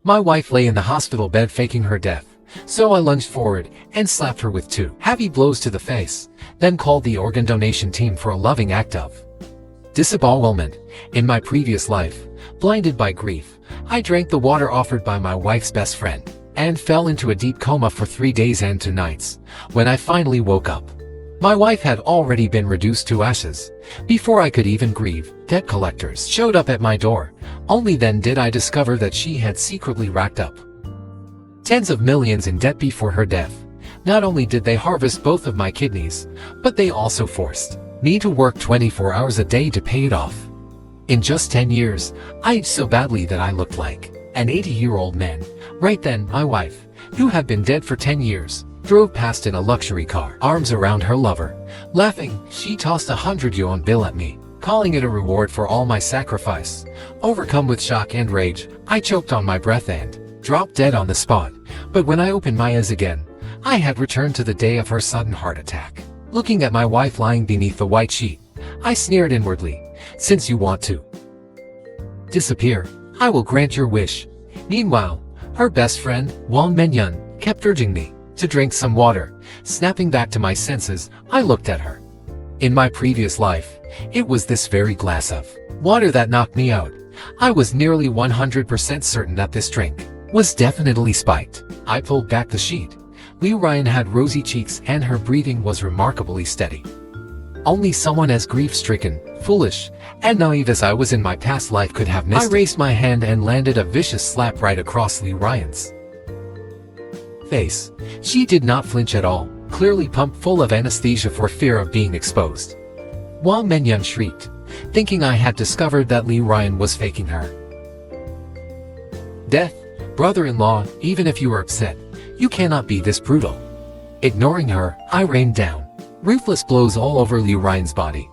My wife lay in the hospital bed faking her death, so I lunged forward and slapped her with 2 heavy blows to the face, then called the organ donation team for a loving act of disembowelment. In my previous life, blinded by grief, I drank the water offered by my wife's best friend, and fell into a deep coma for 3 days and 2 nights. When I finally woke up, my wife had already been reduced to ashes. Before I could even grieve, debt collectors showed up at my door. Only then did I discover that she had secretly racked up tens of millions in debt before her death. Not only did they harvest both of my kidneys, but they also forced me to work 24 hours a day to pay it off. In just 10 years, I aged so badly that I looked like an 80-year-old man. Right then, my wife, who had been dead for 10 years, drove past in a luxury car, arms around her lover. Laughing, she tossed a 100 yuan bill at me, calling it a reward for all my sacrifice. Overcome with shock and rage, I choked on my breath and dropped dead on the spot. But when I opened my eyes again, I had returned to the day of her sudden heart attack. Looking at my wife lying beneath the white sheet, I sneered inwardly. Since you want to disappear, I will grant your wish. Meanwhile, her best friend, Wang Menyun, kept urging me to drink some water. Snapping back to my senses, I looked at her. In my previous life, it was this very glass of water that knocked me out. I was nearly 100% certain that this drink was definitely spiked. I pulled back the sheet. Liu Ryan had rosy cheeks and her breathing was remarkably steady. Only someone as grief-stricken, foolish, and naive as I was in my past life could have missed it. I raised my hand and landed a vicious slap right across Liu Ryan's face. She did not flinch at all, clearly pumped full of anesthesia for fear of being exposed. Wang Menyun shrieked, thinking I had discovered that Liu Ryan was faking her death. Brother-in-law, even if you are upset, you cannot be this brutal. Ignoring her, I rained down ruthless blows all over Liu Ryan's body.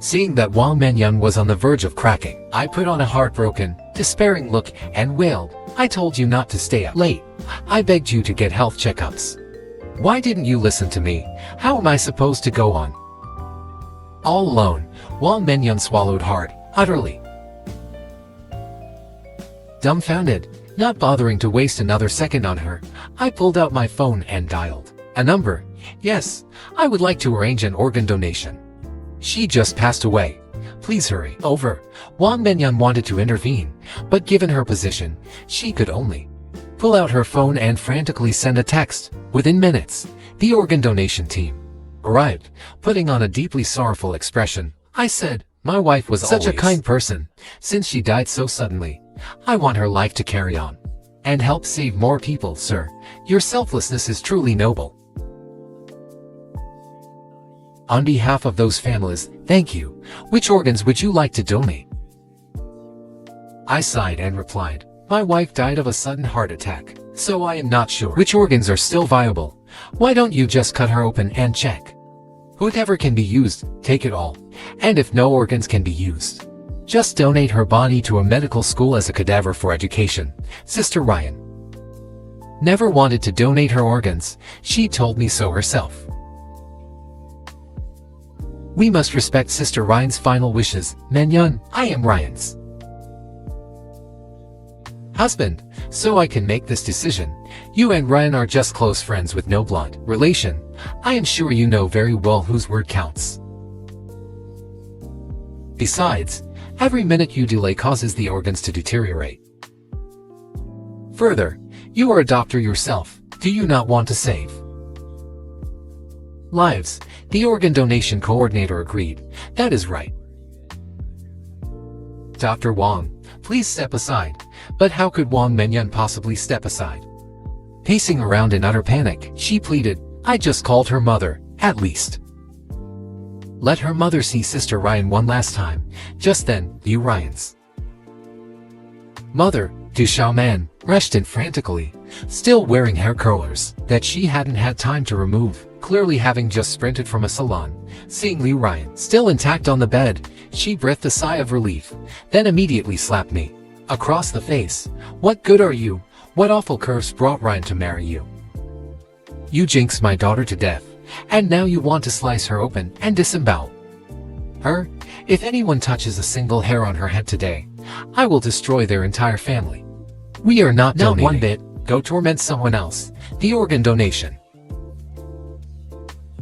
Seeing that Wang Menyun was on the verge of cracking, I put on a heartbroken, despairing look and wailed, I told you not to stay up late. I begged you to get health checkups. Why didn't you listen to me? How am I supposed to go on all alone? Wang Menyun swallowed hard, utterly dumbfounded. Not bothering to waste another second on her, I pulled out my phone and dialed a number. Yes, I would like to arrange an organ donation. She just passed away. Please hurry. Over. Wang Menyun wanted to intervene, but given her position, she could only pull out her phone and frantically send a text. Within minutes, the organ donation team arrived. Putting on a deeply sorrowful expression, I said, my wife was such a kind person. Since she died so suddenly, I want her life to carry on and help save more people, sir. Your selflessness is truly noble. On behalf of those families, thank you. Which organs would you like to donate? I sighed and replied, my wife died of a sudden heart attack, so I am not sure which organs are still viable. Why don't you just cut her open and check? Whatever can be used, take it all. And if no organs can be used, just donate her body to a medical school as a cadaver for education. Sister Ryan never wanted to donate her organs. She told me so herself. We must respect Sister Ryan's final wishes. Menyun, I am Ryan's husband, so I can make this decision. You and Ryan are just close friends with no blood relation. I am sure you know very well whose word counts. Besides, every minute you delay causes the organs to deteriorate. Further, you are a doctor yourself. Do you not want to save lives? The organ donation coordinator agreed. That is right. Dr. Wang, please step aside. But how could Wang Menyun possibly step aside? Pacing around in utter panic, she pleaded, I just called her mother, at least let her mother see Sister Ryan one last time. Just then, Liu Ryan's mother, Du Xiaoman, rushed in frantically, still wearing hair curlers that she hadn't had time to remove, clearly having just sprinted from a salon. Seeing Liu Ryan still intact on the bed, she breathed a sigh of relief, then immediately slapped me across the face. What good are you? What awful curse brought Ryan to marry you? You jinxed my daughter to death, and now you want to slice her open and disembowel her? If anyone touches a single hair on her head today, I will destroy their entire family. We are not donating. Not one bit. Go torment someone else. The organ donation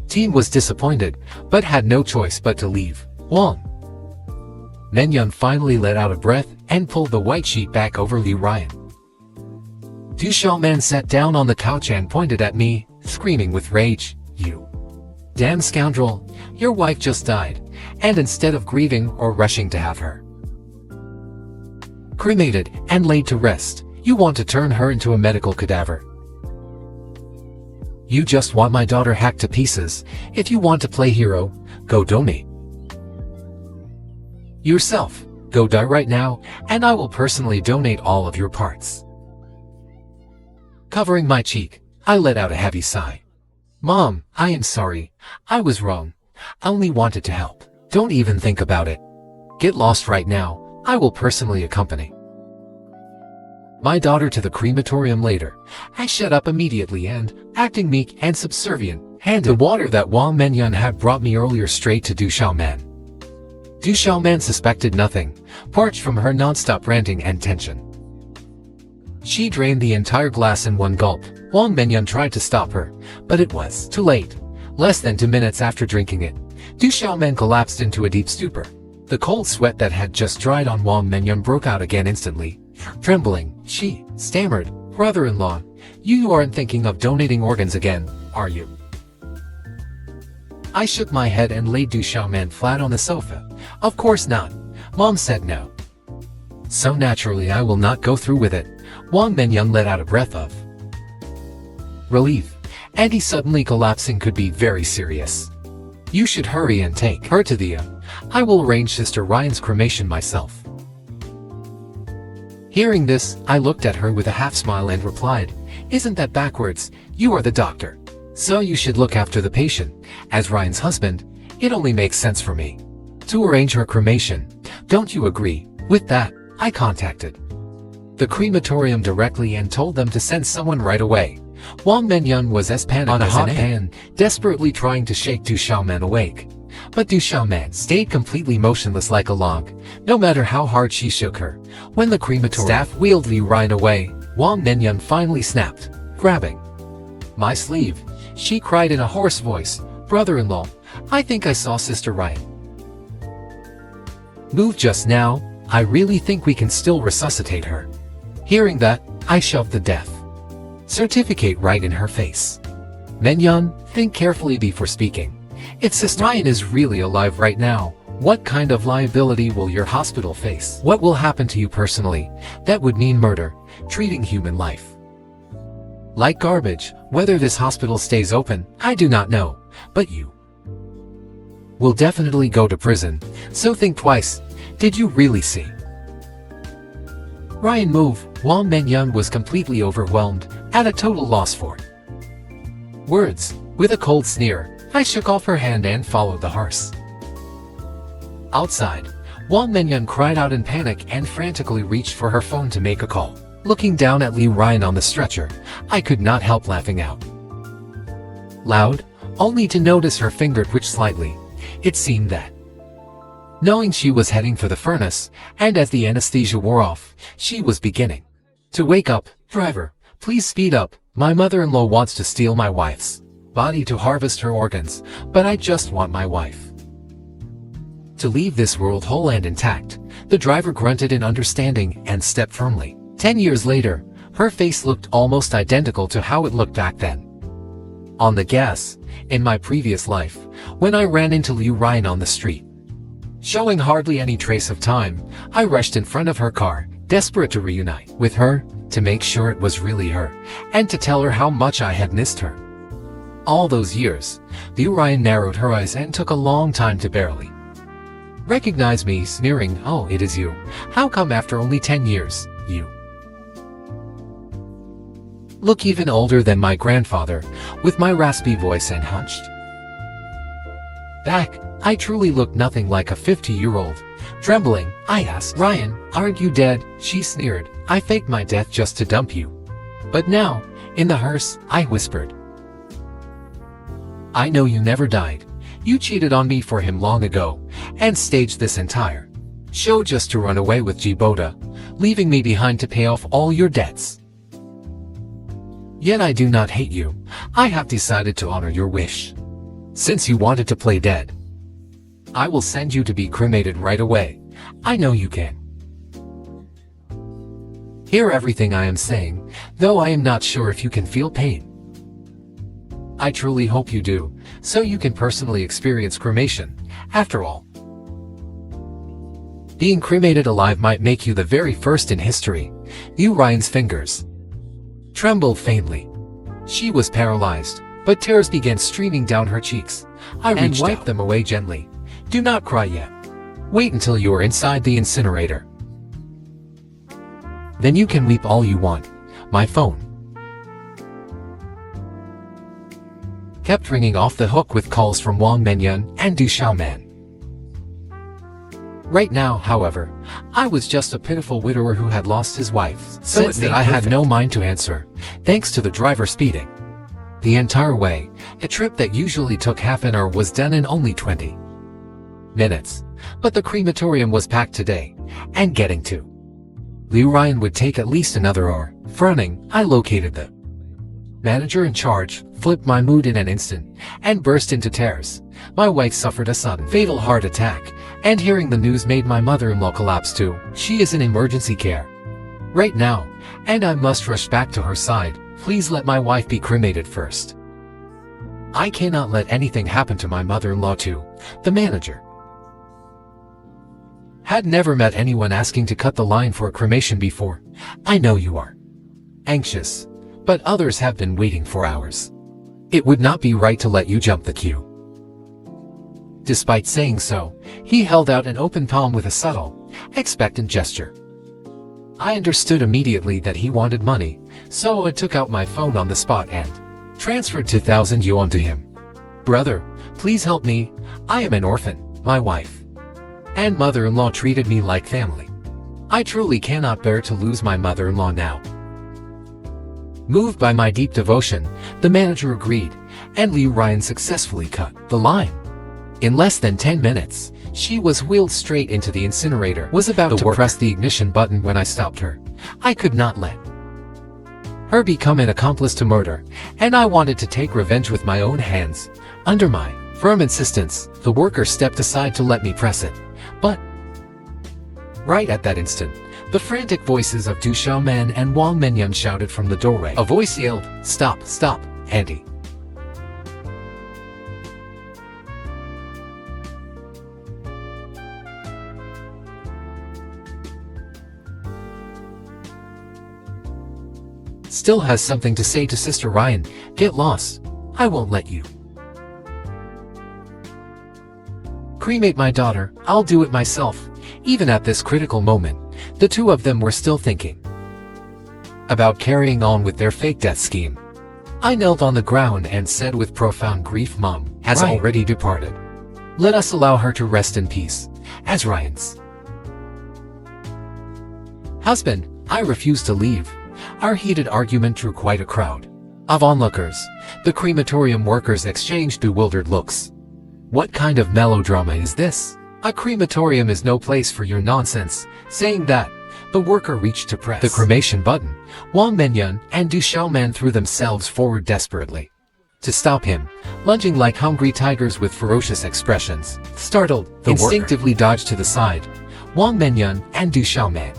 team was disappointed, but had no choice but to leave. Wang Menyan finally let out a breath and pulled the white sheet back over Liu Ryan. Du Xiaoman sat down on the couch and pointed at me, screaming with rage, "You damn scoundrel, your wife just died, and instead of grieving or rushing to have her cremated and laid to rest, you want to turn her into a medical cadaver. You just want my daughter hacked to pieces. If you want to play hero, go donate yourself. Go die right now, and I will personally donate all of your parts." Covering my cheek, I let out a heavy sigh. "Mom, I am sorry. I was wrong. I only wanted to help. Don't even think about it. Get lost right now. I will personally accompany my daughter to the crematorium later." I shut up immediately and, acting meek and subservient, handed the water that Wang Menyan had brought me earlier straight to Du Xiaoman. Du Xiaoman suspected nothing, parched from her non-stop ranting and tension. She drained the entire glass in one gulp. Wang Menyan tried to stop her, but it was too late. Less than 2 minutes after drinking it, Du Xiaoman collapsed into a deep stupor. The cold sweat that had just dried on Wang Menyan broke out again instantly. Trembling, she stammered, "Brother-in-law, you aren't thinking of donating organs again, are you?" I shook my head and laid Du Xiaoman flat on the sofa. "Of course not. Mom said no. So naturally I will not go through with it." Wang Menyan let out a breath of relief, and he suddenly collapsing could be very serious. "You should hurry and take her to the I will arrange Sister Ryan's cremation myself." Hearing this, I looked at her with a half smile and replied, "Isn't that backwards? You are the doctor, so you should look after the patient. As Ryan's husband, it only makes sense for me to arrange her cremation. Don't you agree?" With that, I contacted the crematorium directly and told them to send someone right away. Wang Menyan was as panicked as an ant, desperately trying to shake Du Xiaoman awake. But Du Xiaoman stayed completely motionless like a log, no matter how hard she shook her. When the crematorium staff wheeled Liu Ryan away, Wang Menyan finally snapped, grabbing my sleeve. She cried in a hoarse voice, "Brother-in-law, I think I saw Sister Ryan move just now. I really think we can still resuscitate her." Hearing that, I shoved the death certificate right in her face. "Menyan, think carefully before speaking. If Sister Ryan is really alive right now, what kind of liability will your hospital face? What will happen to you personally? That would mean murder, treating human life like garbage. Whether this hospital stays open, I do not know, but you will definitely go to prison, so think twice. Did you really see Ryan move?" Wang Menyan was completely overwhelmed, at a total loss for words. With a cold sneer, I shook off her hand and followed the horse. Outside, Wang Menyan cried out in panic and frantically reached for her phone to make a call. Looking down at Liu Ryan on the stretcher, I could not help laughing out loud, only to notice her finger twitch slightly. It seemed that, knowing she was heading for the furnace, and as the anesthesia wore off, she was beginning to wake up. "Driver, please speed up. My mother-in-law wants to steal my wife's body to harvest her organs, but I just want my wife to leave this world whole and intact." The driver grunted in understanding and stepped firmly. 10 years later, her face looked almost identical to how it looked back then. On the gas, in my previous life, when I ran into Liu Ryan on the street. Showing hardly any trace of time, I rushed in front of her car, desperate to reunite with her, to make sure it was really her, and to tell her how much I had missed her. All those years, Liu Ryan narrowed her eyes and took a long time to barely recognize me, sneering, "Oh, it is you. How come after only 10 years, you look even older than my grandfather?" With my raspy voice and hunched back, I truly looked nothing like a 50-year-old. Trembling, I asked, "Ryan, aren't you dead?" She sneered, "I faked my death just to dump you. But now, in the hearse," I whispered, "I know you never died. You cheated on me for him long ago, and staged this entire show just to run away with Jiboda." leaving me behind to pay off all your debts. Yet I do not hate you. I have decided to honor your wish. Since you wanted to play dead, I will send you to be cremated right away. I know you can. Hear everything I am saying, though I am not sure if you can feel pain. I truly hope you do, so you can personally experience cremation. After all, being cremated alive might make you the very first in history. Ryan's fingers trembled faintly. She was paralyzed, but tears began streaming down her cheeks. I reached and wiped them away gently. Do not cry yet. Wait until you are inside the incinerator. Then you can weep all you want. My phone kept ringing off the hook with calls from Wang Menyan and Du Xiaoman. Right now, however, I was just a pitiful widower who had lost his wife, so it's that I had no mind to answer, thanks to the driver speeding the entire way. A trip that usually took half an hour was done in only 20 minutes. But the crematorium was packed today, and getting to Ryan would take at least another hour. Frowning, I located the manager in charge, flipped my mood in an instant, and burst into tears. My wife suffered a sudden, fatal heart attack, and hearing the news made my mother-in-law collapse too. She is in emergency care right now, and I must rush back to her side. Please let my wife be cremated first. I cannot let anything happen to my mother-in-law too. The manager had never met anyone asking to cut the line for a cremation before. I know you are anxious, but others have been waiting for hours. It would not be right to let you jump the queue. Despite saying so, he held out an open palm with a subtle, expectant gesture. I understood immediately that he wanted money, so I took out my phone on the spot and transferred 2,000 yuan to him. Brother, please help me. I am an orphan. My wife and mother-in-law treated me like family. I truly cannot bear to lose my mother-in-law now. Moved by my deep devotion, the manager agreed, and Ryan successfully cut the line. In less than 10 minutes, she was wheeled straight into the incinerator. Was about to press the ignition button when I stopped her. I could not let her become an accomplice to murder, and I wanted to take revenge with my own hands. Under my firm insistence, the worker stepped aside to let me press it. But right at that instant, the frantic voices of Du Xiaoman and Wang Menyan shouted from the doorway. A voice yelled, "Stop, stop, Andy." Still has something to say to Sister Ryan. Get lost. I won't let you cremate my daughter. I'll do it myself. Even at this critical moment, the two of them were still thinking about carrying on with their fake death scheme. I knelt on the ground and said with profound grief, Mom has already departed. Let us allow her to rest in peace. As Ryan's husband, I refused to leave. Our heated argument drew quite a crowd of onlookers. The crematorium workers exchanged bewildered looks. What kind of melodrama is this? A crematorium is no place for your nonsense. Saying that, the worker reached to press the cremation button. Wang Menyan and Du Xiaoman threw themselves forward desperately to stop him, lunging like hungry tigers with ferocious expressions. Startled, the instinctively dodged to the side. Wang Menyan and Du Xiaoman,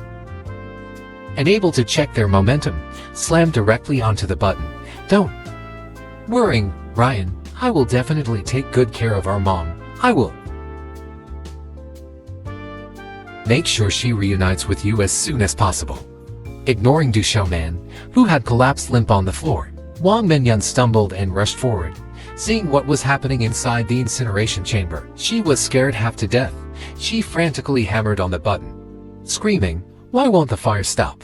unable to check their momentum, slammed directly onto the button. Don't worry, Ryan. I will definitely take good care of our mom. I will make sure she reunites with you as soon as possible. Ignoring Du Xiaoman, who had collapsed limp on the floor, Wang Menyan stumbled and rushed forward. Seeing what was happening inside the incineration chamber, she was scared half to death. She frantically hammered on the button, screaming, "Why won't the fire stop?"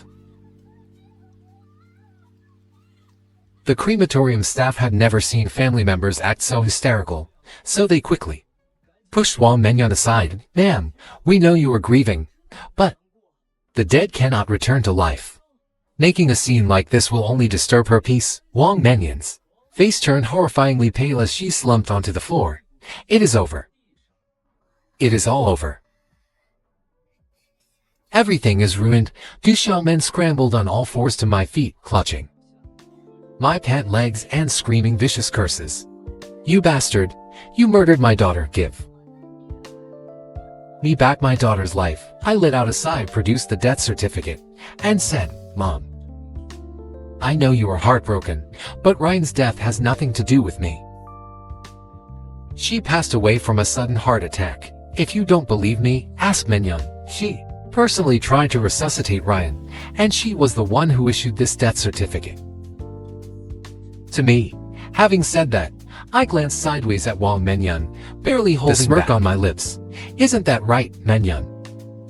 The crematorium staff had never seen family members act so hysterical, so they quickly pushed Wang Menyan aside. "Ma'am, we know you are grieving, but the dead cannot return to life. Making a scene like this will only disturb her peace." Wang Menyan's face turned horrifyingly pale as she slumped onto the floor. "It is over. It is all over." Everything is ruined. Du Xiaomen scrambled on all fours to my feet, clutching my pant legs and screaming vicious curses. You bastard! You murdered my daughter. Give me back my daughter's life. I let out a sigh, produced the death certificate, and said, Mom, I know you are heartbroken, but Ryan's death has nothing to do with me. She passed away from a sudden heart attack. If you don't believe me, ask Minhyun. She personally tried to resuscitate Ryan, and she was the one who issued this death certificate to me. Having said that, I glanced sideways at Wang Minhyun, barely holding the smirk on my lips. Isn't that right, Minhyun?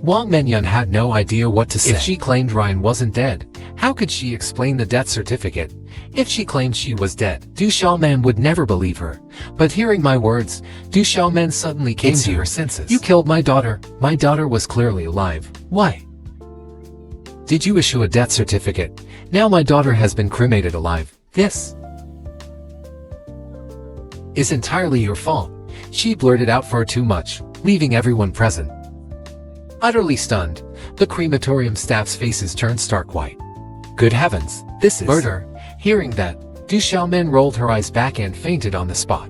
Wang Minhyun had no idea what to say. If she claimed Ryan wasn't dead, how could she explain the death certificate? If she claimed she was dead, Du Xiaomen would never believe her. But hearing my words, Du Xiaomen suddenly came to her senses. You killed my daughter. My daughter was clearly alive. Why did you issue a death certificate? Now my daughter has been cremated alive. This is entirely your fault. She blurted out far too much, leaving everyone present utterly stunned. The crematorium staff's faces turned stark white. Good heavens, this is murder. Hearing that, Du Xiaomen rolled her eyes back and fainted on the spot.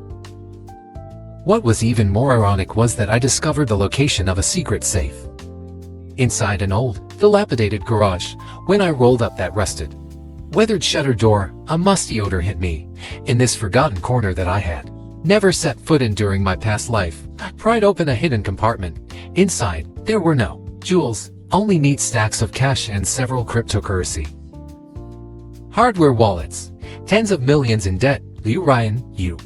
What was even more ironic was that I discovered the location of a secret safe inside an old, dilapidated garage. When I rolled up that rusted, weathered shutter door, a musty odor hit me. In this forgotten corner that I had never set foot in during my past life, I pried open a hidden compartment. Inside, there were no jewels, only neat stacks of cash and several cryptocurrency hardware wallets. Tens of millions in debt. Liu Ryan, you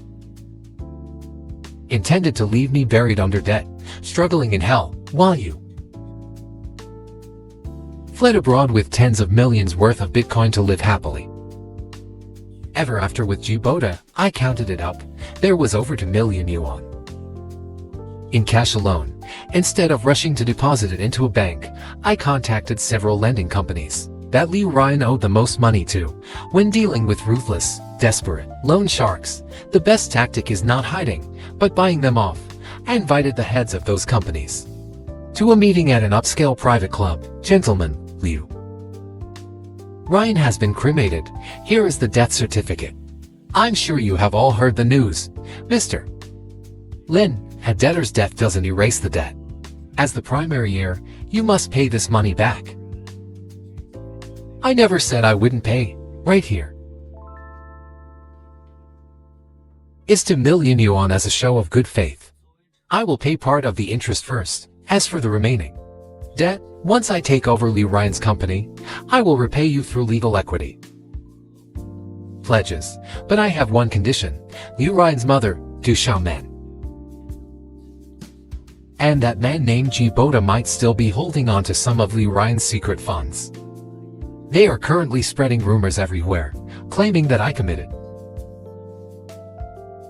intended to leave me buried under debt, struggling in hell, while you fled abroad with tens of millions worth of Bitcoin to live happily ever after with Jiboda. I counted it up. There was over 2 million yuan in cash alone. Instead of rushing to deposit it into a bank, I contacted several lending companies that Liu Ryan owed the most money to. When dealing with ruthless, desperate loan sharks, the best tactic is not hiding, but buying them off. I invited the heads of those companies to a meeting at an upscale private club. Gentlemen, Liu Ryan has been cremated. Here is the death certificate. I'm sure you have all heard the news. Mr. Lin, a debtor's death doesn't erase the debt. As the primary heir, you must pay this money back. I never said I wouldn't pay. Right here is 2 million yuan as a show of good faith. I will pay part of the interest first. As for the remaining debt, once I take over Liu Ryan's company, I will repay you through legal equity pledges. But I have one condition. Liu Ryan's mother, Du Xiaomen, and that man named Jiboda might still be holding on to some of Liu Ryan's secret funds. They are currently spreading rumors everywhere, claiming that I committed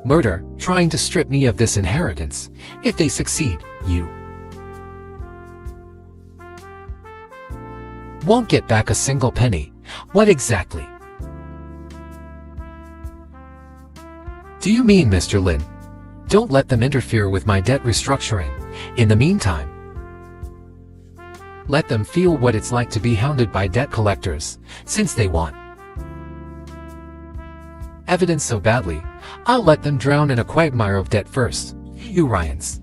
murder, trying to strip me of this inheritance. If they succeed, you won't get back a single penny. What exactly do you mean, Mr. Lin? Don't let them interfere with my debt restructuring. In the meantime, let them feel what it's like to be hounded by debt collectors, since they want evidence so badly. I'll let them drown in a quagmire of debt first. Liu Ryan's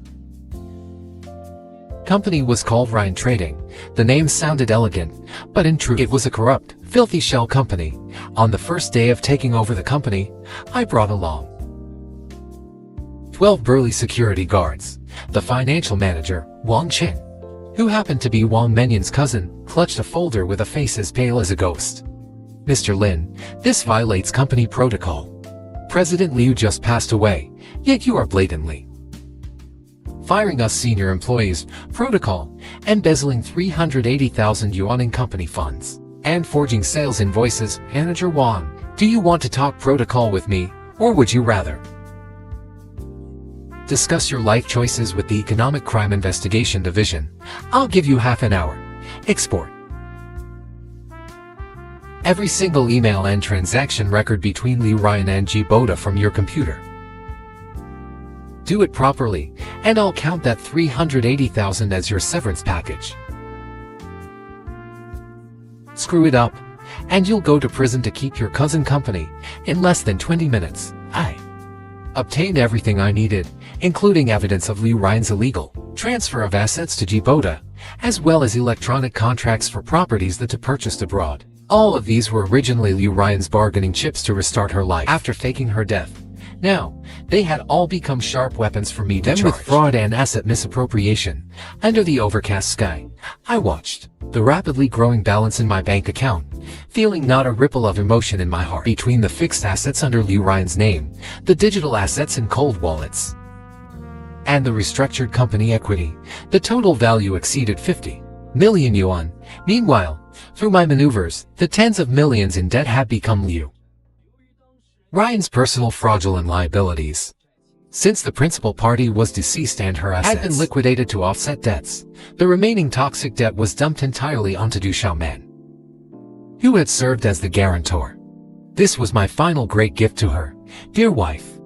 company was called Ryan Trading. The name sounded elegant, but in truth it was a corrupt, filthy shell company. On the first day of taking over the company, I brought along 12 burly security guards. The financial manager, Wang Chen, who happened to be Wang Minhyun's cousin, clutched a folder with a face as pale as a ghost. Mr. Lin, this violates company protocol. President Liu just passed away, yet you are blatantly firing us senior employees. Protocol: embezzling 380,000 yuan in company funds and forging sales invoices. Manager Wang, do you want to talk protocol with me, or would you rather discuss your life choices with the Economic Crime Investigation Division? I'll give you half an hour. Export every single email and transaction record between Liu Ryan and Jiboda from your computer. Do it properly, and I'll count that 380,000 as your severance package. Screw it up, and you'll go to prison to keep your cousin company. In less than 20 minutes, I obtained everything I needed, including evidence of Liu Ryan's illegal transfer of assets to Djibouti, as well as electronic contracts for properties that to purchased abroad. All of these were originally Liu Ryan's bargaining chips to restart her life after faking her death. Now, they had all become sharp weapons for me to charge. With fraud and asset misappropriation, under the overcast sky, I watched the rapidly growing balance in my bank account, feeling not a ripple of emotion in my heart. Between the fixed assets under Liu Ryan's name, the digital assets in cold wallets, and the restructured company equity, the total value exceeded 50 million yuan. Meanwhile, through my maneuvers, the tens of millions in debt had become Liu Ryan's personal fraudulent liabilities. Since the principal party was deceased and her assets had been liquidated to offset debts, the remaining toxic debt was dumped entirely onto Du Xiaoman, who had served as the guarantor. This was my final great gift to her. Dear wife,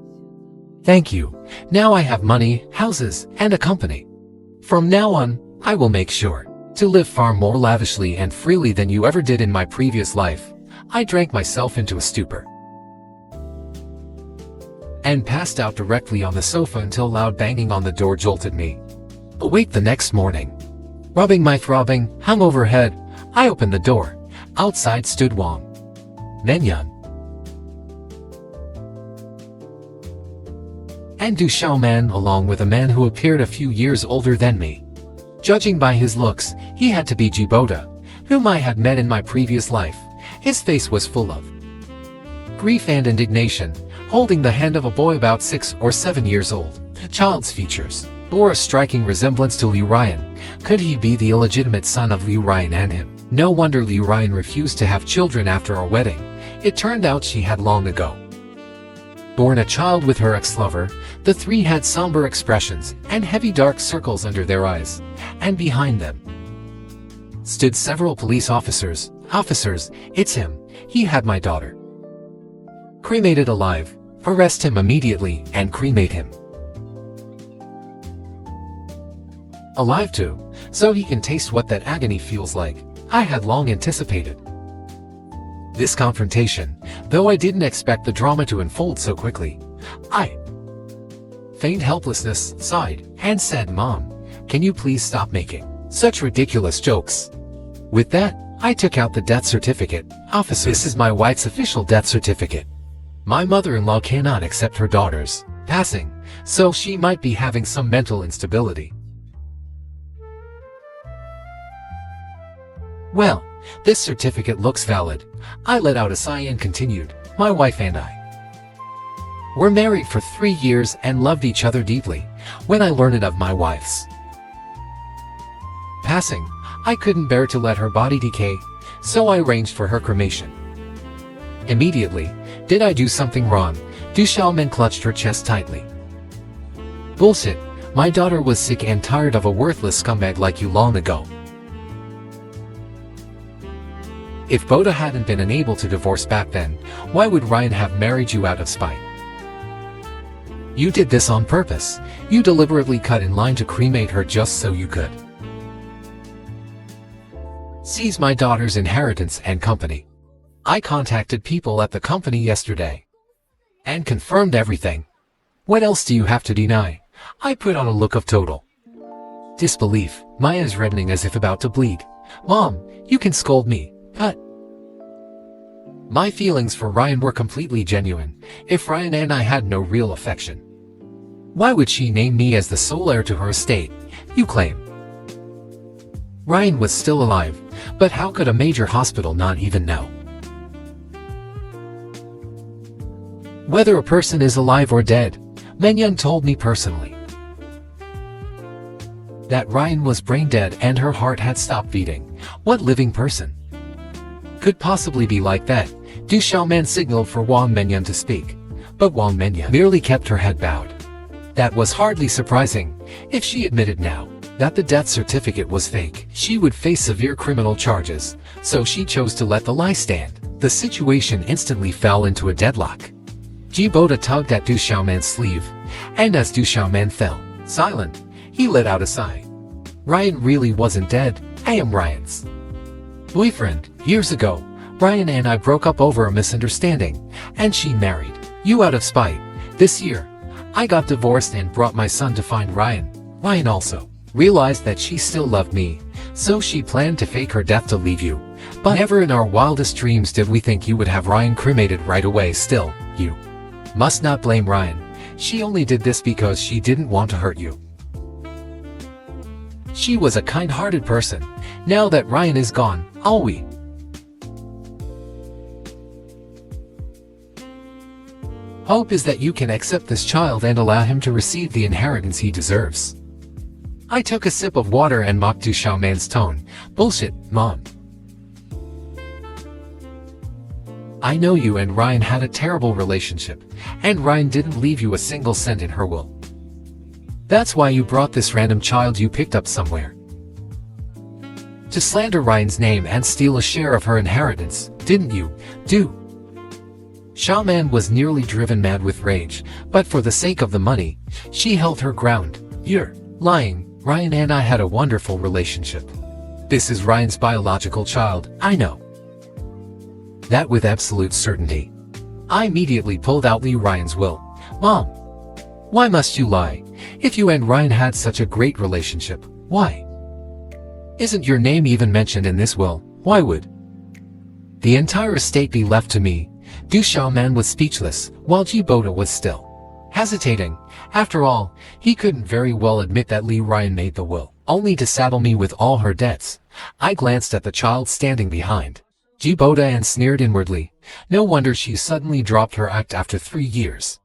thank you. Now I have money, houses, and a company. From now on, I will make sure to live far more lavishly and freely than you ever did in my previous life. I drank myself into a stupor and passed out directly on the sofa until loud banging on the door jolted me. Awake the next morning, rubbing my throbbing, hungover head, I opened the door. Outside stood Wang Menyan and Du Xiaoman, along with a man who appeared a few years older than me. Judging by his looks, he had to be Djibouti, whom I had met in my previous life. His face was full of grief and indignation, holding the hand of a boy about 6 or 7 years old. The child's features bore a striking resemblance to Liu Ryan. Could he be the illegitimate son of Liu Ryan and him? No wonder Liu Ryan refused to have children after our wedding. It turned out she had long ago born a child with her ex-lover. The three had somber expressions and heavy dark circles under their eyes, and behind them stood several police officers. Officers, it's him. He had my daughter cremated alive. Arrest him immediately and cremate him alive too, so he can taste what that agony feels like. I had long anticipated this confrontation, though I didn't expect the drama to unfold so quickly. I feigned helplessness, sighed, and said, "Mom, can you please stop making such ridiculous jokes?" With that, I took out the death certificate. Officer, this is my wife's official death certificate. My mother-in-law cannot accept her daughter's passing, so she might be having some mental instability. Well, this certificate looks valid. I let out a sigh and continued. My wife and I were married for 3 years and loved each other deeply. When I learned of my wife's passing, I couldn't bear to let her body decay, so I arranged for her cremation. Immediately, did I do something wrong? Du Xiaoman clutched her chest tightly. Bullshit. My daughter was sick and tired of a worthless scumbag like you long ago. If Boda hadn't been unable to divorce back then, why would Ryan have married you out of spite? You did this on purpose. You deliberately cut in line to cremate her just so you could seize my daughter's inheritance and company. I contacted people at the company yesterday and confirmed everything. What else do you have to deny? I put on a look of total disbelief. My eyes reddening as if about to bleed. Mom, you can scold me, but my feelings for Ryan were completely genuine. If Ryan and I had no real affection, why would she name me as the sole heir to her estate? You claim Ryan was still alive, but how could a major hospital not even know whether a person is alive or dead? Menyan told me personally that Ryan was brain dead and her heart had stopped beating. What living person could possibly be like that? Du Xiaoman signaled for Wang Menyan to speak, but Wang Menyan merely kept her head bowed. That was hardly surprising. If she admitted now that the death certificate was fake, she would face severe criminal charges, so she chose to let the lie stand. The situation instantly fell into a deadlock. Djibouti tugged at Du Xiaoman's sleeve, and as Du Xiaoman fell silent, he let out a sigh. Ryan really wasn't dead. I am Ryan's boyfriend. Years ago, Ryan and I broke up over a misunderstanding, and she married you out of spite. This year, I got divorced and brought my son to find Ryan. Ryan also realized that she still loved me, so she planned to fake her death to leave you. But never in our wildest dreams did we think you would have Ryan cremated right away. Still, you must not blame Ryan. She only did this because she didn't want to hurt you. She was a kind-hearted person. Now that Ryan is gone, all we hope is that you can accept this child and allow him to receive the inheritance he deserves. I took a sip of water and mocked Du Xiaoman's tone. Bullshit, Mom. I know you and Ryan had a terrible relationship, and Ryan didn't leave you a single cent in her will. That's why you brought this random child you picked up somewhere to slander Ryan's name and steal a share of her inheritance, didn't you? Xiaoman was nearly driven mad with rage, but for the sake of the money, she held her ground. You're lying. Ryan and I had a wonderful relationship. This is Ryan's biological child, I know that with absolute certainty. I immediately pulled out Ryan's will. Mom, why must you lie? If you and Ryan had such a great relationship, why isn't your name even mentioned in this will? Why would the entire estate be left to me? Du Xiaoman was speechless, while Jiboda was still hesitating. After all, he couldn't very well admit that Ryan made the will, only to saddle me with all her debts. I glanced at the child standing behind Jiboda and sneered inwardly. No wonder she suddenly dropped her act after 3 years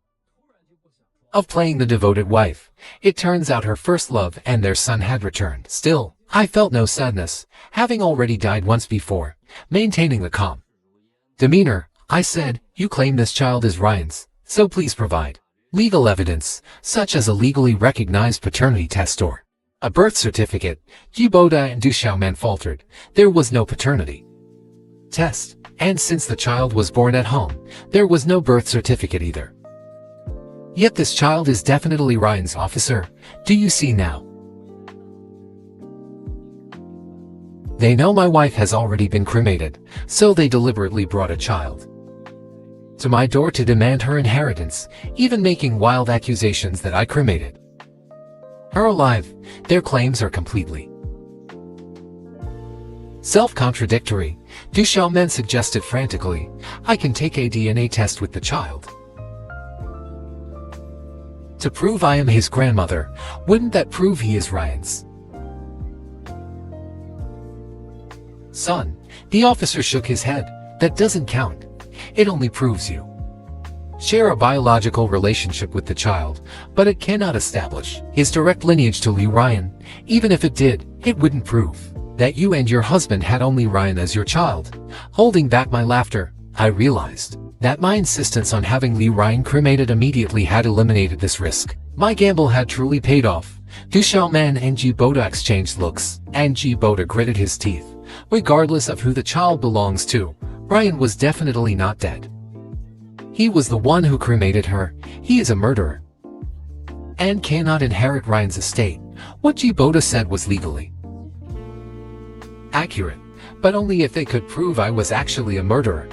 of playing the devoted wife. It turns out her first love and their son had returned. Still, I felt no sadness, having already died once before. Maintaining the calm demeanor, I said, you claim this child is Ryan's, so please provide legal evidence, such as a legally recognized paternity test or a birth certificate. Jiboda and Du Xiaoman faltered. There was no paternity test, and since the child was born at home, there was no birth certificate either. Yet this child is definitely Ryan's, officer. Do you see now? They know my wife has already been cremated, so they deliberately brought a child to my door to demand her inheritance, even making wild accusations that I cremated her alive. Their claims are completely self-contradictory. Du Xiaoman suggested frantically, I can take a DNA test with the child to prove I am his grandmother. Wouldn't that prove he is Ryan's son? The officer shook his head. That doesn't count. It only proves you share a biological relationship with the child, but it cannot establish his direct lineage to Ryan. Even if it did, it wouldn't prove that you and your husband had only Ryan as your child. Holding back my laughter, I realized that my insistence on having Ryan cremated immediately had eliminated this risk. My gamble had truly paid off. Du Xiaoman and Jiboda exchanged looks, and Jiboda gritted his teeth. Regardless of who the child belongs to, Ryan was definitely not dead. He was the one who cremated her. He is a murderer and cannot inherit Ryan's estate. What Jiboda said was legally accurate, but only if they could prove I was actually a murderer.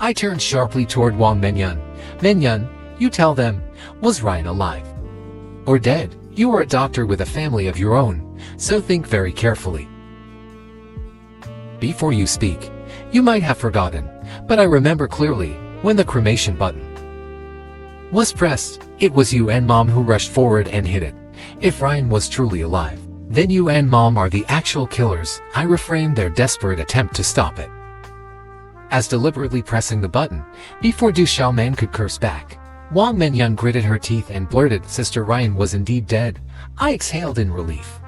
I turned sharply toward Wang Menyan. Menyan, you tell them, was Ryan alive or dead? You are a doctor with a family of your own, so think very carefully before you speak. You might have forgotten, but I remember clearly, when the cremation button was pressed, it was you and Mom who rushed forward and hit it. If Ryan was truly alive, then you and Mom are the actual killers. I reframed their desperate attempt to stop it as deliberately pressing the button before Du Xiaoman could curse back. Wang Menyan gritted her teeth and blurted, Sister Ryan was indeed dead. I exhaled in relief.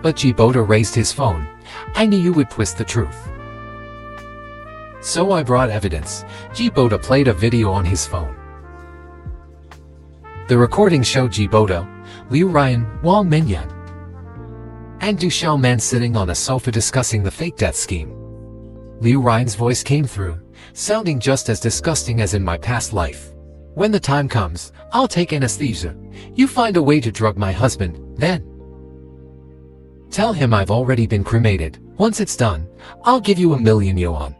But Jiboda raised his phone. I knew you would twist the truth, so I brought evidence. Jiboda played a video on his phone. The recording showed Jiboda, Ryan, Wang Menyan, and Du Xiaoman sitting on a sofa discussing the fake death scheme. Ryan's voice came through, sounding just as disgusting as in my past life. When the time comes, I'll take anesthesia. You find a way to drug my husband, then tell him I've already been cremated. Once it's done, I'll give you 1,000,000 yuan.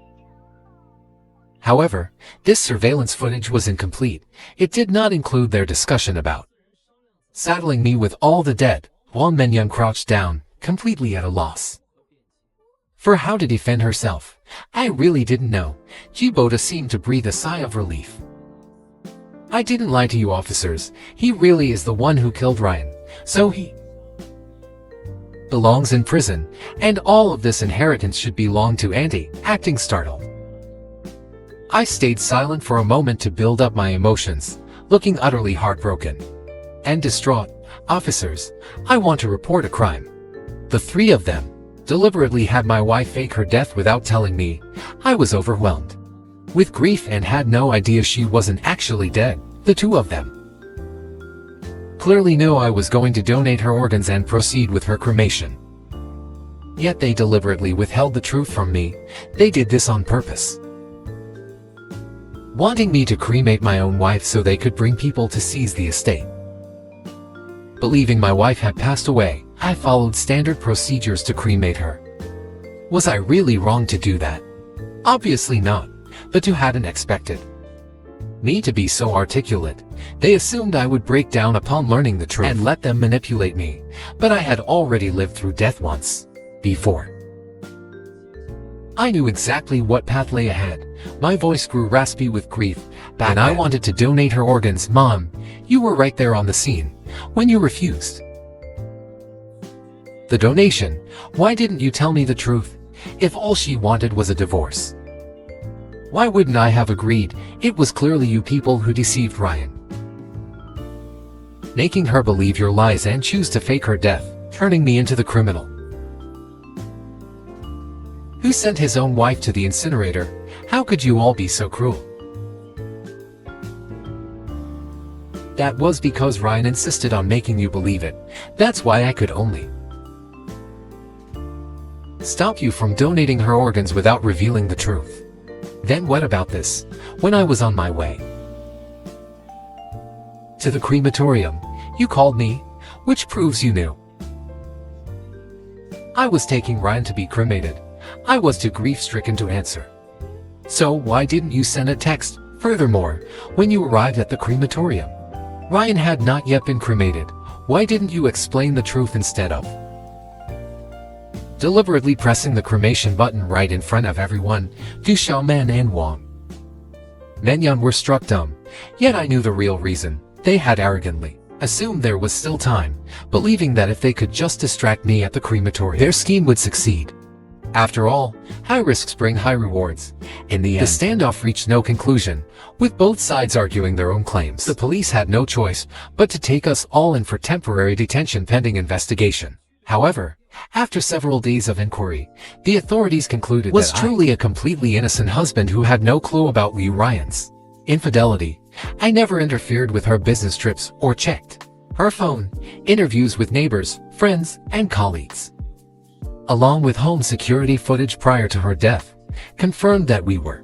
However, this surveillance footage was incomplete. It did not include their discussion about saddling me with all the debt. Wang Menyan crouched down, completely at a loss for how to defend herself. I really didn't know. Jibota seemed to breathe a sigh of relief. I didn't lie to you officers. He really is the one who killed Ryan. So he belongs in prison, and all of this inheritance should belong to Auntie. Acting startled. I stayed silent for a moment to build up my emotions, looking utterly heartbroken and distraught. Officers, I want to report a crime. The three of them deliberately had my wife fake her death without telling me. I was overwhelmed with grief and had no idea she wasn't actually dead. The two of them clearly knew I was going to donate her organs and proceed with her cremation. Yet they deliberately withheld the truth from me. They did this on purpose, wanting me to cremate my own wife so they could bring people to seize the estate. Believing my wife had passed away, I followed standard procedures to cremate her. Was I really wrong to do that? Obviously not, but who hadn't expected me to be so articulate? They assumed I would break down upon learning the truth and let them manipulate me, but I had already lived through death once before. I knew exactly what path lay ahead. My voice grew raspy with grief, and I wanted to donate her organs. Mom, you were right there on the scene when you refused the donation. Why didn't you tell me the truth? If all she wanted was a divorce, why wouldn't I have agreed? It was clearly you people who deceived Ryan, making her believe your lies and choose to fake her death, turning me into the criminal who sent his own wife to the incinerator. How could you all be so cruel? That was because Ryan insisted on making you believe it. That's why I could only stop you from donating her organs without revealing the truth. Then what about this? When I was on my way to the crematorium, you called me, which proves you knew I was taking Ryan to be cremated. I was too grief-stricken to answer. So why didn't you send a text? Furthermore, when you arrived at the crematorium, Ryan had not yet been cremated. Why didn't you explain the truth instead of deliberately pressing the cremation button right in front of everyone? Du Xiaoman and Wang Menyan were struck dumb. Yet I knew the real reason. They had arrogantly assumed there was still time, believing that if they could just distract me at the crematorium, their scheme would succeed. After all, high risks bring high rewards. In the end, the standoff reached no conclusion, with both sides arguing their own claims. The police had no choice but to take us all in for temporary detention pending investigation. However, after several days of inquiry, the authorities concluded that I was truly a completely innocent husband who had no clue about Liu Ryan's infidelity. I never interfered with her business trips or checked her phone. Interviews with neighbors, friends, and colleagues, along with home security footage prior to her death, confirmed that we were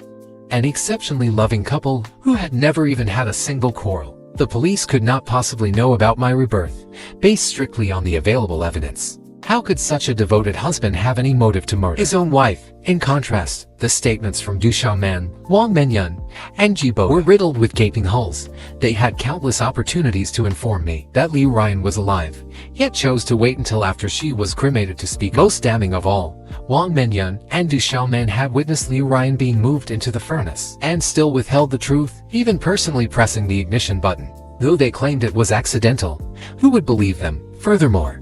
an exceptionally loving couple who had never even had a single quarrel. The police could not possibly know about my rebirth, based strictly on the available evidence. How could such a devoted husband have any motive to murder his own wife? In contrast, the statements from Du Xiaoman, Wang Menyan, and Jibo were riddled with gaping holes. They had countless opportunities to inform me that Liu Ryan was alive, yet chose to wait until after she was cremated to speak. Most damning of all, Wang Menyan and Du Xiaoman had witnessed Liu Ryan being moved into the furnace, and still withheld the truth, even personally pressing the ignition button. Though they claimed it was accidental, who would believe them? Furthermore,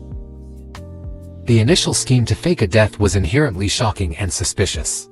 the initial scheme to fake a death was inherently shocking and suspicious.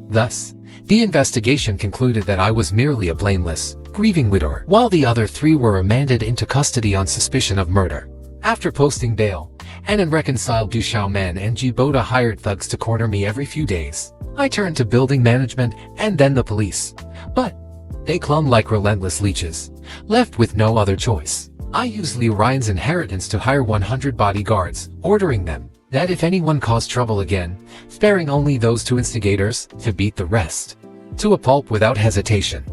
Thus, the investigation concluded that I was merely a blameless, grieving widower, while the other three were remanded into custody on suspicion of murder. After posting bail, an unreconciled Du Xiaoman and Jiboda hired thugs to corner me every few days. I turned to building management and then the police, but they clung like relentless leeches, left with no other choice. I used Liu Ryan's inheritance to hire 100 bodyguards, ordering them that if anyone caused trouble again, sparing only those two instigators, to beat the rest to a pulp without hesitation.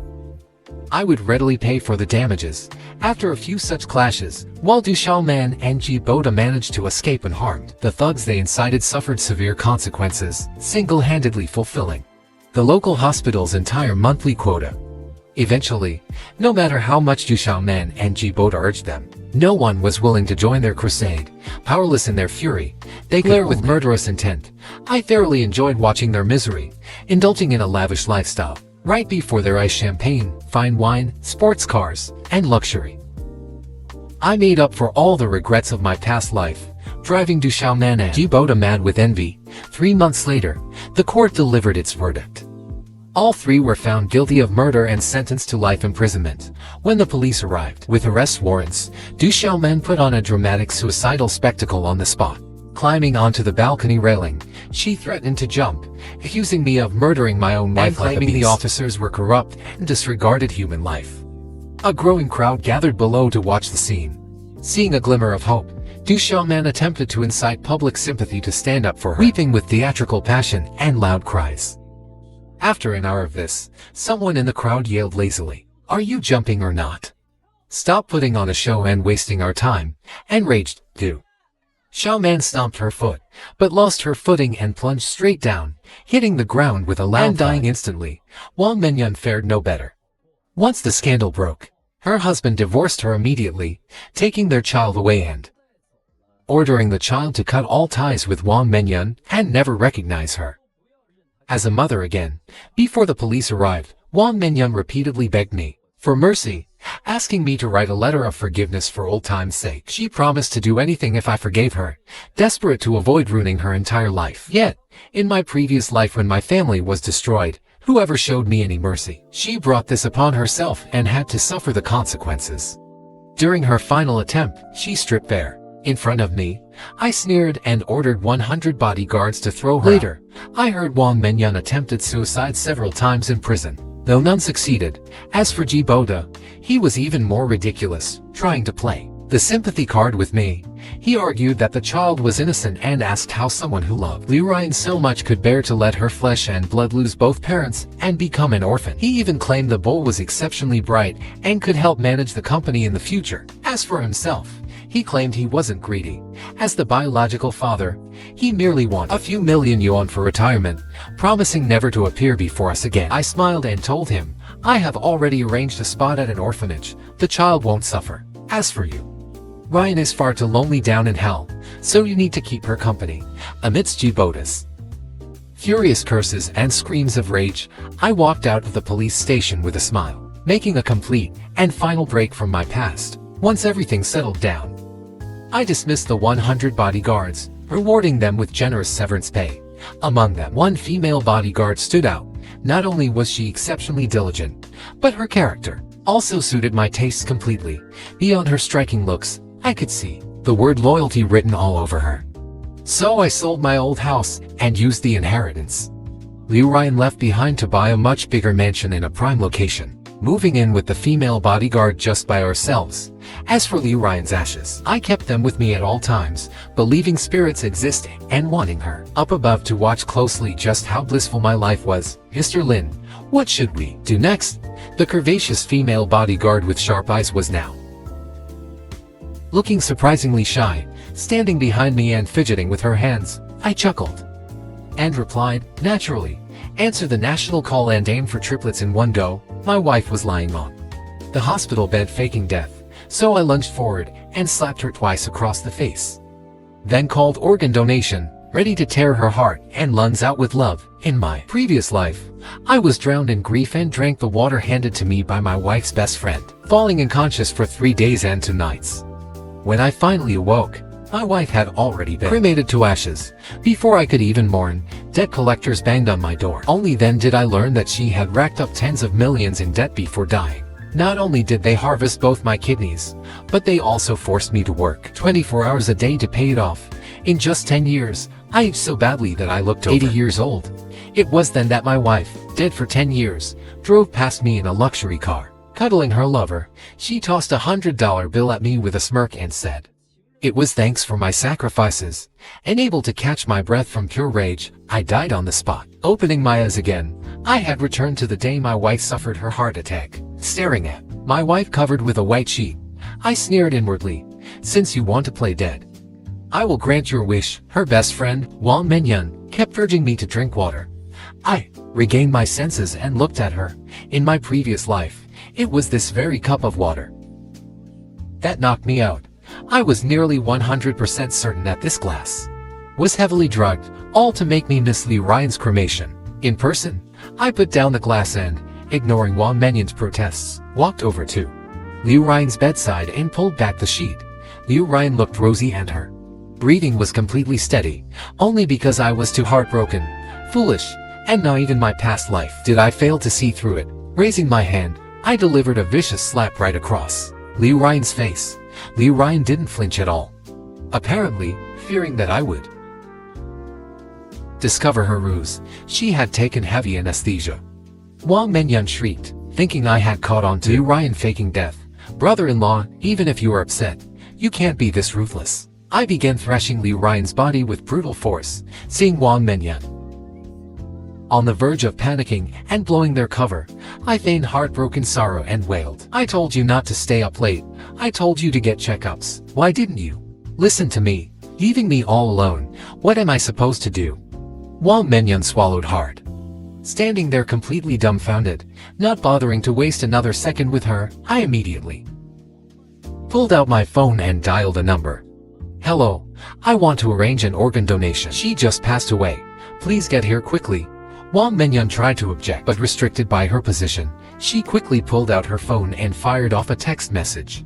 I would readily pay for the damages. After a few such clashes, while Du Xiaoman and Ji Boda managed to escape unharmed, the thugs they incited suffered severe consequences, single-handedly fulfilling the local hospital's entire monthly quota. Eventually, no matter how much Du Xiaoman and Ji Boda urged them, no one was willing to join their crusade. Powerless in their fury, they glare with murderous intent. I thoroughly enjoyed watching their misery, indulging in a lavish lifestyle. Right before their eyes, champagne, fine wine, sports cars, and luxury. I made up for all the regrets of my past life, driving Du Xiaoman and Ji Boda mad with envy. 3 months later, the court delivered its verdict. All three were found guilty of murder and sentenced to life imprisonment. When the police arrived with arrest warrants, Du Xiaoman put on a dramatic suicidal spectacle on the spot. Climbing onto the balcony railing, she threatened to jump, accusing me of murdering my own wife, claiming the officers were corrupt and disregarded human life. A growing crowd gathered below to watch the scene. Seeing a glimmer of hope, Du Xiaoman attempted to incite public sympathy to stand up for her, weeping with theatrical passion and loud cries. After an hour of this, someone in the crowd yelled lazily, "Are you jumping or not? Stop putting on a show and wasting our time." Enraged, Du Xiaoman stomped her foot, but lost her footing and plunged straight down, hitting the ground with a loud and dying instantly. Wang Menyun fared no better. Once the scandal broke, her husband divorced her immediately, taking their child away and ordering the child to cut all ties with Wang Menyun and never recognize her as a mother again. Before the police arrived, Wang Menyun repeatedly begged me for mercy, asking me to write a letter of forgiveness for old time's sake. She promised to do anything if I forgave her, desperate to avoid ruining her entire life. Yet, in my previous life when my family was destroyed, whoever showed me any mercy, she brought this upon herself and had to suffer the consequences. During her final attempt, she stripped bare. In front of me, I sneered and ordered 100 bodyguards to throw her. Later, I heard Wang Menyun attempted suicide several times in prison, though none succeeded. As for Ji Boda, he was even more ridiculous, trying to play the sympathy card with me. He argued that the child was innocent and asked how someone who loved Liu Ryan so much could bear to let her flesh and blood lose both parents and become an orphan. He even claimed the boy was exceptionally bright and could help manage the company in the future. As for himself, he claimed he wasn't greedy. As the biological father, he merely wanted a few million yuan for retirement, promising never to appear before us again. I smiled and told him, "I have already arranged a spot at an orphanage. The child won't suffer. As for you, Ryan is far too lonely down in hell, so you need to keep her company." Amidst Ji Boda's furious curses and screams of rage, I walked out of the police station with a smile, making a complete and final break from my past. Once everything settled down, I dismissed the 100 bodyguards, rewarding them with generous severance pay. Among them, one female bodyguard stood out. Not only was she exceptionally diligent, but her character also suited my tastes completely. Beyond her striking looks, I could see the word loyalty written all over her. So I sold my old house and used the inheritance Liu Ryan left behind to buy a much bigger mansion in a prime location, moving in with the female bodyguard just by ourselves. As for Liu Ryan's ashes, I kept them with me at all times, believing spirits exist and wanting her up above to watch closely just how blissful my life was. "Mr. Lin, what should we do next?" The curvaceous female bodyguard with sharp eyes was now looking surprisingly shy, standing behind me and fidgeting with her hands. I chuckled and replied, "Naturally. Answer the national call and aim for triplets in one go." My wife was lying on the hospital bed faking death, so I lunged forward and slapped her twice across the face. Then called organ donation, ready to tear her heart and lungs out with love. In my previous life, I was drowned in grief and drank the water handed to me by my wife's best friend, falling unconscious for 3 days and 2 nights. When I finally awoke, my wife had already been cremated to ashes. Before I could even mourn, debt collectors banged on my door. Only then did I learn that she had racked up tens of millions in debt before dying. Not only did they harvest both my kidneys, but they also forced me to work 24 hours a day to pay it off. In just 10 years, I aged so badly that I looked over 80 years old. It was then that my wife, dead for 10 years, drove past me in a luxury car. Cuddling her lover, she tossed a $100 bill at me with a smirk and said, "It was thanks for my sacrifices." Unable to catch my breath from pure rage, I died on the spot. Opening my eyes again, I had returned to the day my wife suffered her heart attack. staring at my wife covered with a white sheet. I sneered inwardly. Since you want to play dead, I will grant your wish. Her best friend, Wang Menyun, kept urging me to drink water. I regained my senses and looked at her. In my previous life, it was this very cup of water that knocked me out. I was nearly 100% certain that this glass was heavily drugged, all to make me miss Liu Ryan's cremation. In person, I put down the glass and, ignoring Wang Menyun's protests, walked over to Liu Ryan's bedside and pulled back the sheet. Liu Ryan looked rosy and her breathing was completely steady, only because I was too heartbroken, foolish, and naive in my past life did I fail to see through it. Raising my hand, I delivered a vicious slap right across Liu Ryan's face. Liu Ryan didn't flinch at all, apparently fearing that I would discover her ruse. She had taken heavy anesthesia. Wang Menyun shrieked, thinking I had caught on to Liu Ryan faking death. Brother-in-law, even if you are upset, you can't be this ruthless. I began thrashing Liu Ryan's body with brutal force, seeing Wang Menyun on the verge of panicking and blowing their cover. I feigned heartbroken sorrow and wailed. I told you not to stay up late. I told you to get checkups. Why didn't you listen to me, leaving me all alone? What am I supposed to do? Wang Menyun swallowed hard, standing there completely dumbfounded, not bothering to waste another second with her. I immediately pulled out my phone and dialed a number. Hello, I want to arrange an organ donation. She just passed away. Please get here quickly. Wang Menyun tried to object, but restricted by her position, she quickly pulled out her phone and fired off a text message.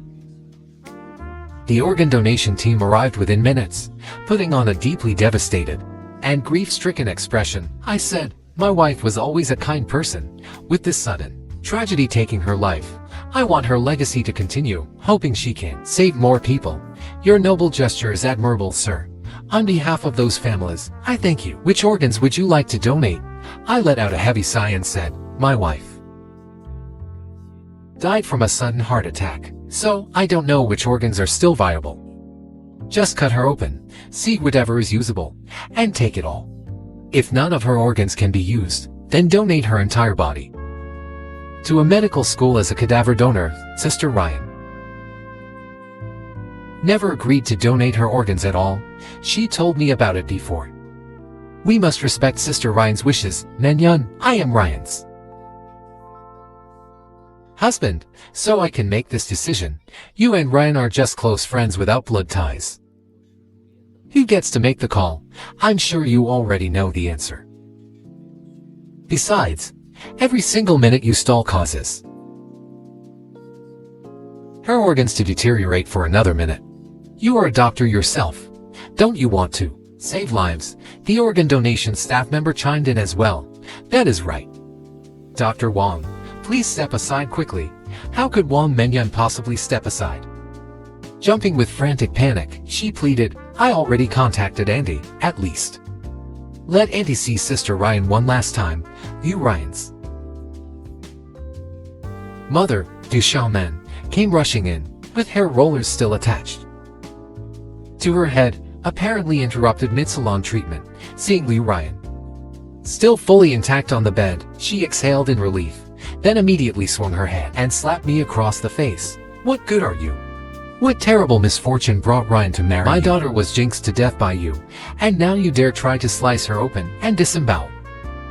The organ donation team arrived within minutes, putting on a deeply devastated and grief-stricken expression. I said, my wife was always a kind person. With this sudden tragedy taking her life, I want her legacy to continue, hoping she can save more people. Your noble gesture is admirable, sir. On behalf of those families, I thank you. Which organs would you like to donate? I let out a heavy sigh and said, my wife died from a sudden heart attack, so I don't know which organs are still viable. Just cut her open, see whatever is usable, and take it all. If none of her organs can be used, then donate her entire body to a medical school as a cadaver donor. Sister Ryan never agreed to donate her organs at all. She told me about it before. We must respect Sister Ryan's wishes. Menyun, I am Ryan's husband, so I can make this decision. You and Ryan are just close friends without blood ties. Who gets to make the call? I'm sure you already know the answer. Besides, every single minute you stall causes her organs to deteriorate for another minute. You are a doctor yourself. Don't you want to save lives? The organ donation staff member chimed in as well. That is right. Dr. Wang, please step aside quickly. How could Wang Menyun possibly step aside? Jumping with frantic panic, she pleaded, I already contacted Andy, at least let Andy see Sister Ryan one last time. Liu Ryan's mother, Du Xiaomen, came rushing in, with hair rollers still attached to her head, apparently interrupted mid-salon treatment. Seeing Liu Ryan still fully intact on the bed, she exhaled in relief, then immediately swung her hand and slapped me across the face. What good are you? What terrible misfortune brought Ryan to marry My daughter was jinxed to death by you, and now you dare try to slice her open and disembowel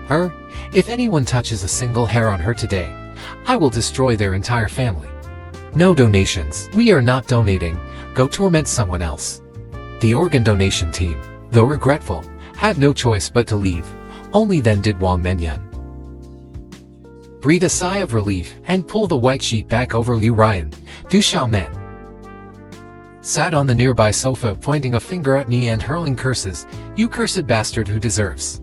her? If anyone touches a single hair on her today, I will destroy their entire family. No donations. We are not donating. Go torment someone else. The organ donation team, though regretful, had no choice but to leave. Only then did Wang Menyun breathe a sigh of relief and pull the white sheet back over Liu Ryan. Du Xiaomen sat on the nearby sofa, pointing a finger at me and hurling curses. You cursed bastard who deserves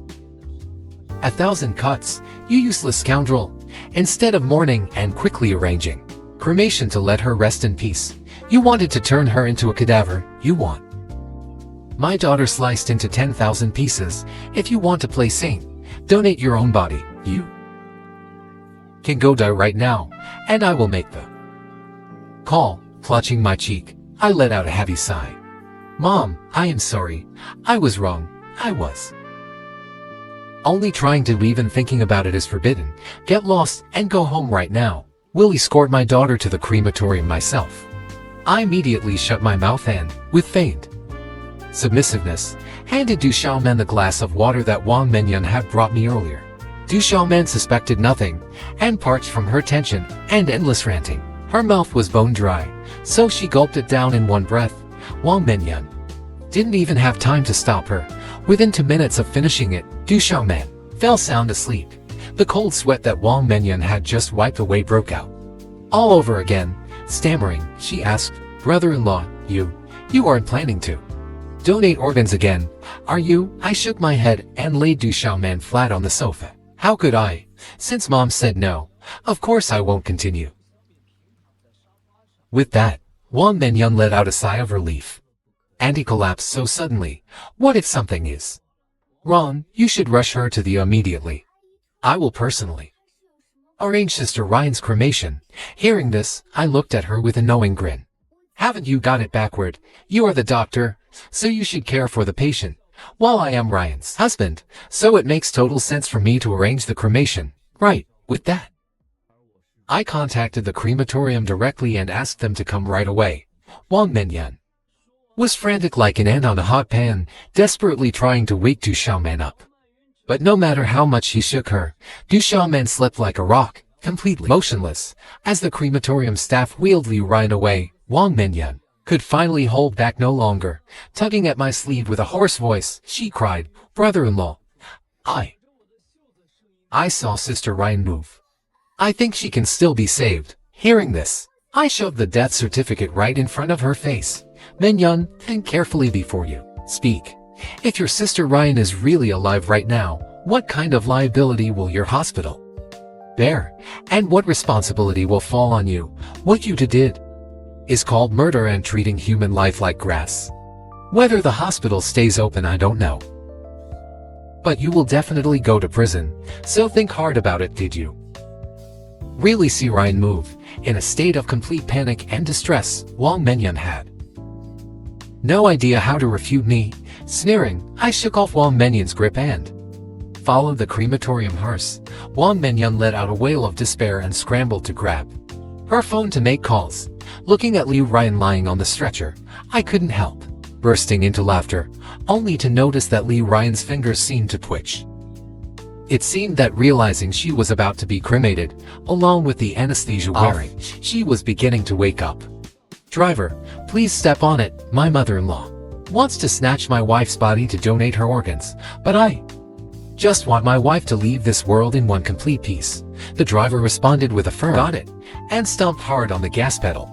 1,000 cuts, you useless scoundrel. Instead of mourning and quickly arranging cremation to let her rest in peace, you wanted to turn her into a cadaver. You want my daughter sliced into 10,000 pieces. If you want to play saint, donate your own body. You can go die right now, and I will make the call. Clutching my cheek, I let out a heavy sigh. Mom, I am sorry. I was wrong. I was only trying to leave, and thinking about it is forbidden. Get lost and go home right now. will escort my daughter to the crematorium myself. I immediately shut my mouth and, with feigned submissiveness, handed Du Xiaomen the glass of water that Wang Menyan had brought me earlier. Du Xiaomen suspected nothing, and parched from her tension and endless ranting. Her mouth was bone dry, so she gulped it down in one breath. Wang Menyan didn't even have time to stop her. Within 2 minutes of finishing it, Du Xiaomen fell sound asleep. The cold sweat that Wang Menyan had just wiped away broke out. All over again, stammering, she asked, "Brother-in-law, you aren't planning to donate organs again, are you?" I shook my head and laid Du Xiaomen flat on the sofa. How could I? Since Mom said no, of course I won't continue. With that, Wang Menyan let out a sigh of relief. And he collapsed so suddenly. What if something is wrong? You should rush her to the immediately. I will personally arrange Sister Ryan's cremation. Hearing this, I looked at her with a knowing grin. Haven't you got it backward? You are the doctor, so you should care for the patient, while I am Ryan's husband, so it makes total sense for me to arrange the cremation. Right, with that, I contacted the crematorium directly and asked them to come right away. Wang Menyan was frantic like an ant on a hot pan, desperately trying to wake Du Xiaomen up. But no matter how much he shook her, Du Xiaomen slept like a rock, completely motionless. As the crematorium staff wheeled Liu Ryan away, Wang Menyan could finally hold back no longer. Tugging at my sleeve with a hoarse voice, she cried, "Brother-in-law, I saw Sister Ryan move. I think she can still be saved." Hearing this, I shoved the death certificate right in front of her face. "Menyan, think carefully before you speak. If your sister Ryan is really alive right now, what kind of liability will your hospital bear? And what responsibility will fall on you? What you did is called murder and treating human life like grass. Whether the hospital stays open, I don't know. But you will definitely go to prison, so think hard about it." Did you really see Ryan move? In a state of complete panic and distress, Wang Menyan had no idea how to refute me. Sneering, I shook off Wang Menyan's grip and followed the crematorium hearse. Wang Menyan let out a wail of despair and scrambled to grab her phone to make calls. Looking at Liu Ryan lying on the stretcher, I couldn't help bursting into laughter, only to notice that Liu Ryan's fingers seemed to twitch. It seemed that realizing she was about to be cremated, along with the anesthesia wearing, she was beginning to wake up. "Driver, please step on it. My mother-in-law wants to snatch my wife's body to donate her organs, but I just want my wife to leave this world in one complete piece." The driver responded with a firm "got it," and stomped hard on the gas pedal.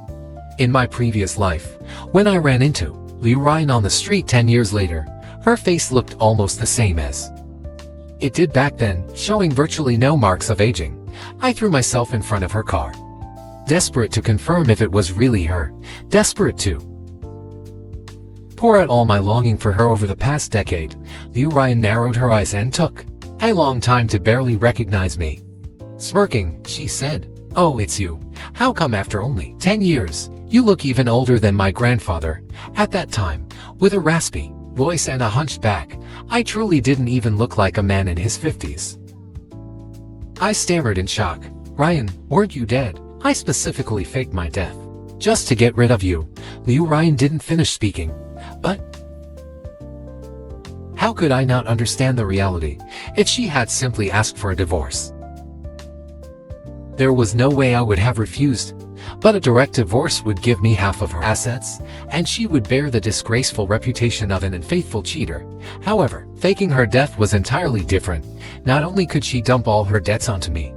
In my previous life, when I ran into Liu Ryan on the street 10 years later, her face looked almost the same as it did back then, showing virtually no marks of aging. I threw myself in front of her car, desperate to confirm if it was really her, desperate to pour out all my longing for her over the past decade. Liu Ryan narrowed her eyes and took a long time to barely recognize me. Smirking, she said, "Oh, it's you. How come after only 10 years, you look even older than my grandfather?" At that time, with a raspy voice and a hunched back, I truly didn't even look like a man in his 50s. I stammered in shock. "Ryan, weren't you dead? I specifically faked my death just to get rid of you." Liu Ryan didn't finish speaking. But how could I not understand the reality if she had simply asked for a divorce? There was no way I would have refused, but a direct divorce would give me half of her assets, and she would bear the disgraceful reputation of an unfaithful cheater. However, faking her death was entirely different. Not only could she dump all her debts onto me,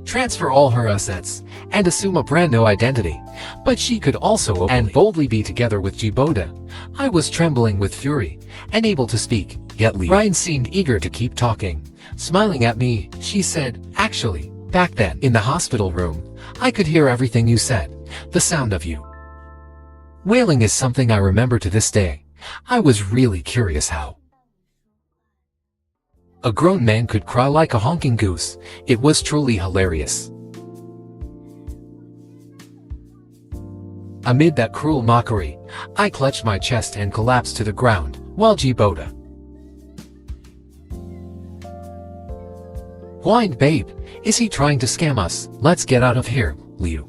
transfer all her assets, and assume a brand new identity, but she could also openly and boldly be together with Jiboda. I was trembling with fury, unable to speak, yet Liu Ryan seemed eager to keep talking. Smiling at me, she said, "Actually, back then, in the hospital room, I could hear everything you said. The sound of you wailing is something I remember to this day. I was really curious how a grown man could cry like a honking goose. It was truly hilarious." Amid that cruel mockery, I clutched my chest and collapsed to the ground, while Jiboda Whined babe, is he trying to scam us? Let's get out of here, Liu.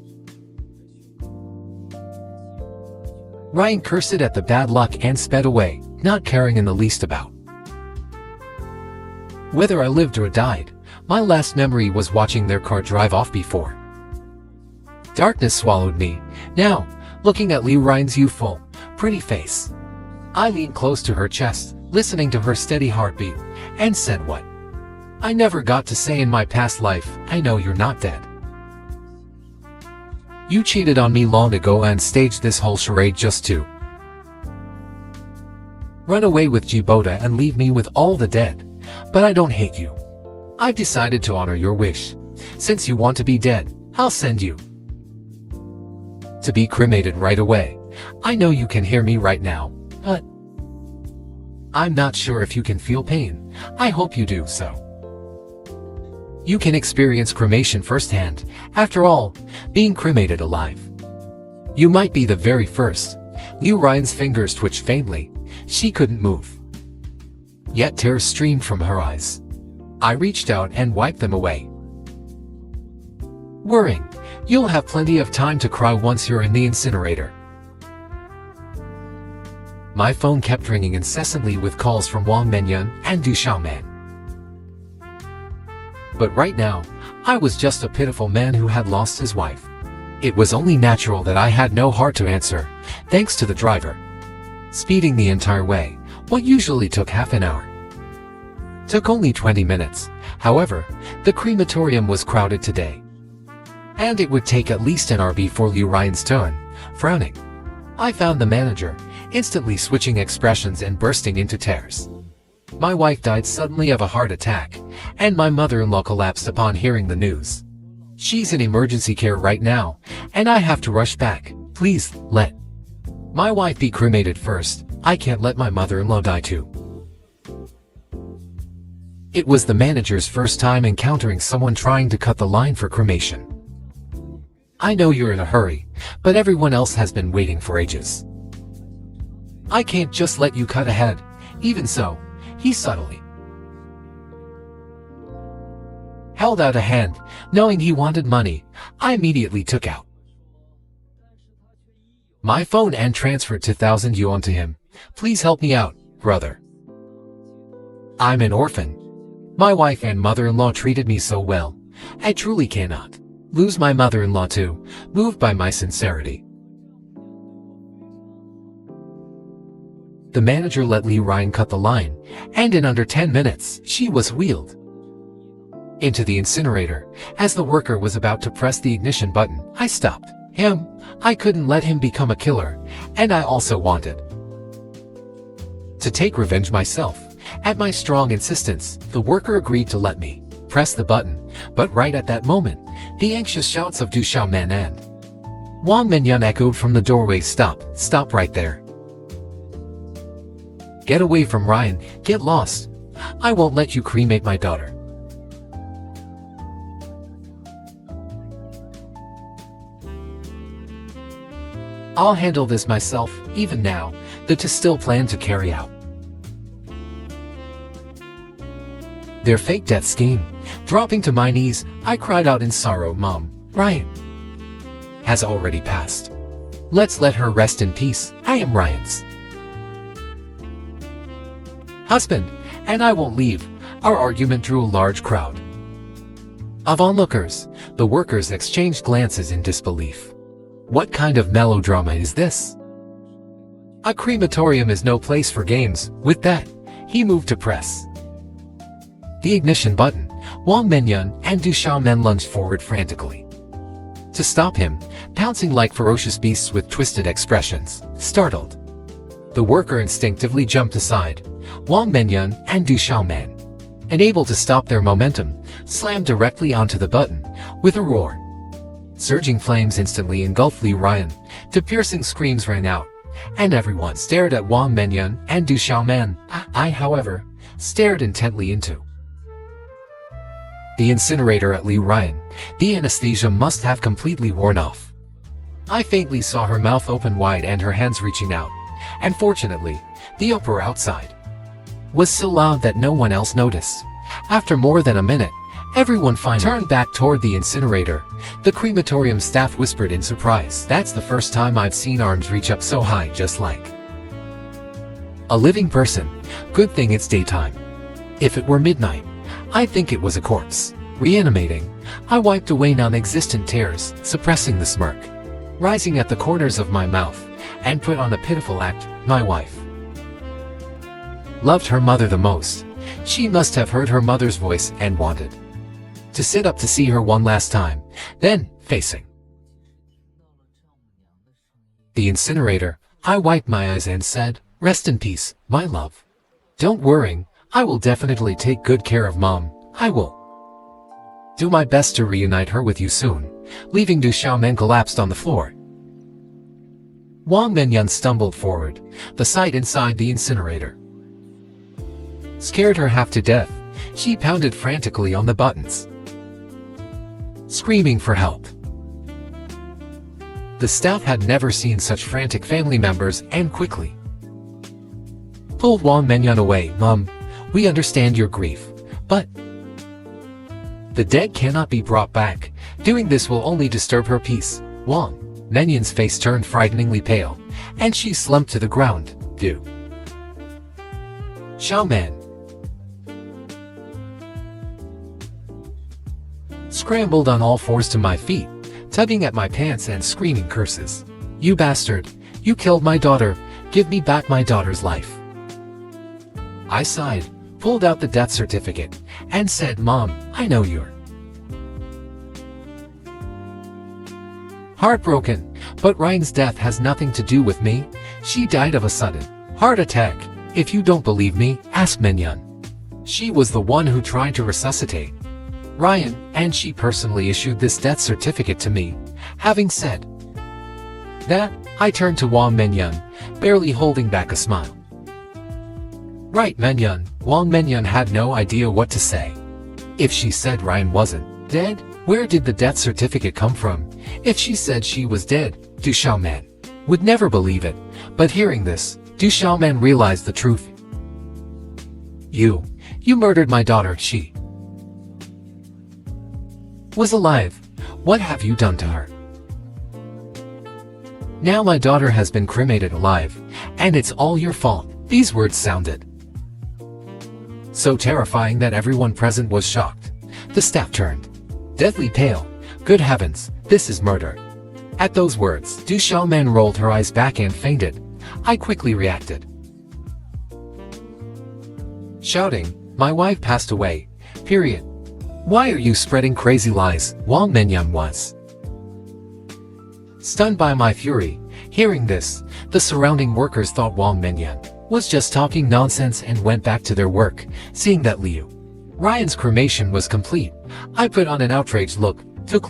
Ryan cursed at the bad luck and sped away, not caring in the least about whether I lived or died. My last memory was watching their car drive off before darkness swallowed me. Now, looking at Liu Ryan's youthful, pretty face, I leaned close to her chest, listening to her steady heartbeat, and said what I never got to say in my past life. I know you're not dead. You cheated on me long ago and staged this whole charade just to run away with Jibota and leave me with all the dead. But I don't hate you. I've decided to honor your wish. Since you want to be dead, I'll send you to be cremated right away. I know you can hear me right now, but I'm not sure if you can feel pain. I hope you do, so you can experience cremation firsthand. After all, being cremated alive, you might be the very first. Liu Ryan's fingers twitched faintly. She couldn't move, yet tears streamed from her eyes. I reached out and wiped them away. Worrying, you'll have plenty of time to cry once you're in the incinerator. My phone kept ringing incessantly with calls from Wang Menyan and Du Xiaoman. But right now, I was just a pitiful man who had lost his wife. It was only natural that I had no heart to answer, thanks to the driver speeding the entire way. What usually took half an hour took only 20 minutes. However, the crematorium was crowded today, and it would take at least an hour before Liu Ryan's turn. Frowning, I found the manager, instantly switching expressions and bursting into tears. My wife died suddenly of a heart attack, and my mother-in-law collapsed upon hearing the news. She's in emergency care right now, and I have to rush back. Please, let my wife be cremated first. I can't let my mother-in-law die too. It was the manager's first time encountering someone trying to cut the line for cremation. I know you're in a hurry, but everyone else has been waiting for ages. I can't just let you cut ahead. Even so, he subtly held out a hand. Knowing he wanted money, I immediately took out my phone and transferred 2,000 yuan to him. Please help me out, brother. I'm an orphan. My wife and mother-in-law treated me so well. I truly cannot lose my mother-in-law too, moved by my sincerity. The manager let Liu Ryan cut the line, and in under 10 minutes, she was wheeled into the incinerator. As the worker was about to press the ignition button, I stopped him. I couldn't let him become a killer, and I also wanted to take revenge myself. At my strong insistence, the worker agreed to let me press the button, but right at that moment, the anxious shouts of Du Xiaoman and Wang Menyan echoed from the doorway. Stop right there. Get away from Ryan, get lost. I won't let you cremate my daughter. I'll handle this myself. Even now, the two still plan to carry out their fake death scheme. Dropping to my knees, I cried out in sorrow, Mom, Ryan has already passed. Let's let her rest in peace. I am Ryan's husband, and I won't leave. Our argument drew a large crowd of onlookers. The workers exchanged glances in disbelief. What kind of melodrama is this? A crematorium is no place for games. With that, he moved to press the ignition button. Wang Menyan and Du Xiaoman lunged forward frantically to stop him, pouncing like ferocious beasts with twisted expressions. Startled, the worker instinctively jumped aside. Wang Menyan and Du Xiaoman, unable to stop their momentum, slammed directly onto the button. With a roar, surging flames instantly engulfed Liu Ryan. The piercing screams rang out, and everyone stared at Wang Menyan and Du Xiaoman. I, however, stared intently into the incinerator at Liu Ryan. The anesthesia must have completely worn off. I faintly saw her mouth open wide and her hands reaching out, and fortunately, the uproar outside was so loud that no one else noticed. After more than a minute, Everyone finally turned back toward the incinerator. The crematorium staff whispered in surprise. That's the first time I've seen arms reach up so high, just like a living person. Good thing it's daytime. If it were midnight, I'd think it was a corpse. Reanimating, I wiped away non-existent tears, suppressing the smirk rising at the corners of my mouth, and put on a pitiful act. My wife loved her mother the most. She must have heard her mother's voice and wanted to sit up to see her one last time. Then, facing the incinerator, I wiped my eyes and said, "Rest in peace, my love. Don't worry, I will definitely take good care of Mom. I will do my best to reunite her with you soon." Leaving Du Xiaoman collapsed on the floor. Wang Menyan stumbled forward. The sight inside the incinerator scared her half to death. She pounded frantically on the buttons, screaming for help. The staff had never seen such frantic family members and quickly pulled Wang Menyan away. "Mom, we understand your grief, but the dead cannot be brought back. Doing this will only disturb her peace." Wang Menyan's face turned frighteningly pale, and she slumped to the ground. Du Xiaoman scrambled on all fours to my feet, tugging at my pants and screaming curses. "You bastard! You killed my daughter! Give me back my daughter's life!" I sighed, pulled out the death certificate, and said, "Mom, I know you're heartbroken, but Ryan's death has nothing to do with me. She died of a sudden heart attack. If you don't believe me, ask Menyan. She was the one who tried to resuscitate Ryan, and she personally issued this death certificate to me." Having said that, I turned to Wang Menyan, barely holding back a smile. "Right, Menyan." Wang Menyan had no idea what to say. If she said Ryan wasn't dead, where did the death certificate come from? If she said she was dead, Du Xiaoman would never believe it. But hearing this, Du Xiaoman realized the truth. You murdered my daughter. She was alive. What have you done to her? Now my daughter has been cremated alive, and it's all your fault." These words sounded so terrifying that everyone present was shocked. The staff turned deathly pale. "Good heavens, this is murder." At those words, Du Xiaoman rolled her eyes back and fainted. I quickly reacted, shouting, "My wife passed away. Period. Why are you spreading crazy lies?" Wang Menyan was stunned by my fury. Hearing this, the surrounding workers thought Wang Menyan was just talking nonsense and went back to their work. Seeing that Ryan's cremation was complete, I put on an outraged look, took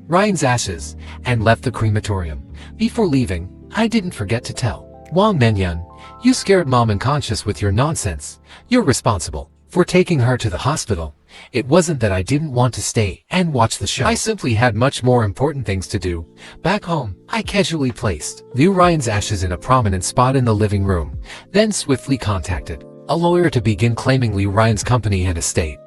Ryan's ashes, and left the crematorium. Before leaving, I didn't forget to tell Wang Menyan, "You scared Mom unconscious with your nonsense. You're responsible for taking her to the hospital. It wasn't that I didn't want to stay and watch the show. I simply had much more important things to do." Back home, I casually placed Ryan's ashes in a prominent spot in the living room, then swiftly contacted a lawyer to begin claiming Ryan's company and estate.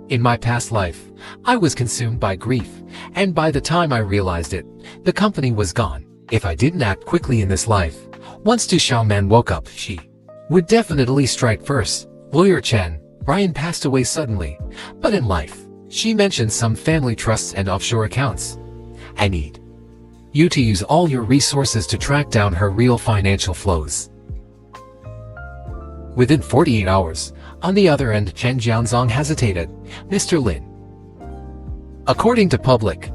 In my past life, I was consumed by grief, and by the time I realized it, the company was gone. If I didn't act quickly in this life, once Du Xiaoman woke up, she would definitely strike first. Lawyer Chen, Ryan passed away suddenly, but in life, she mentioned some family trusts and offshore accounts. I need you to use all your resources to track down her real financial flows. Within 48 hours, on the other end, Chen Jianzong hesitated. "Mr. Lin, according to public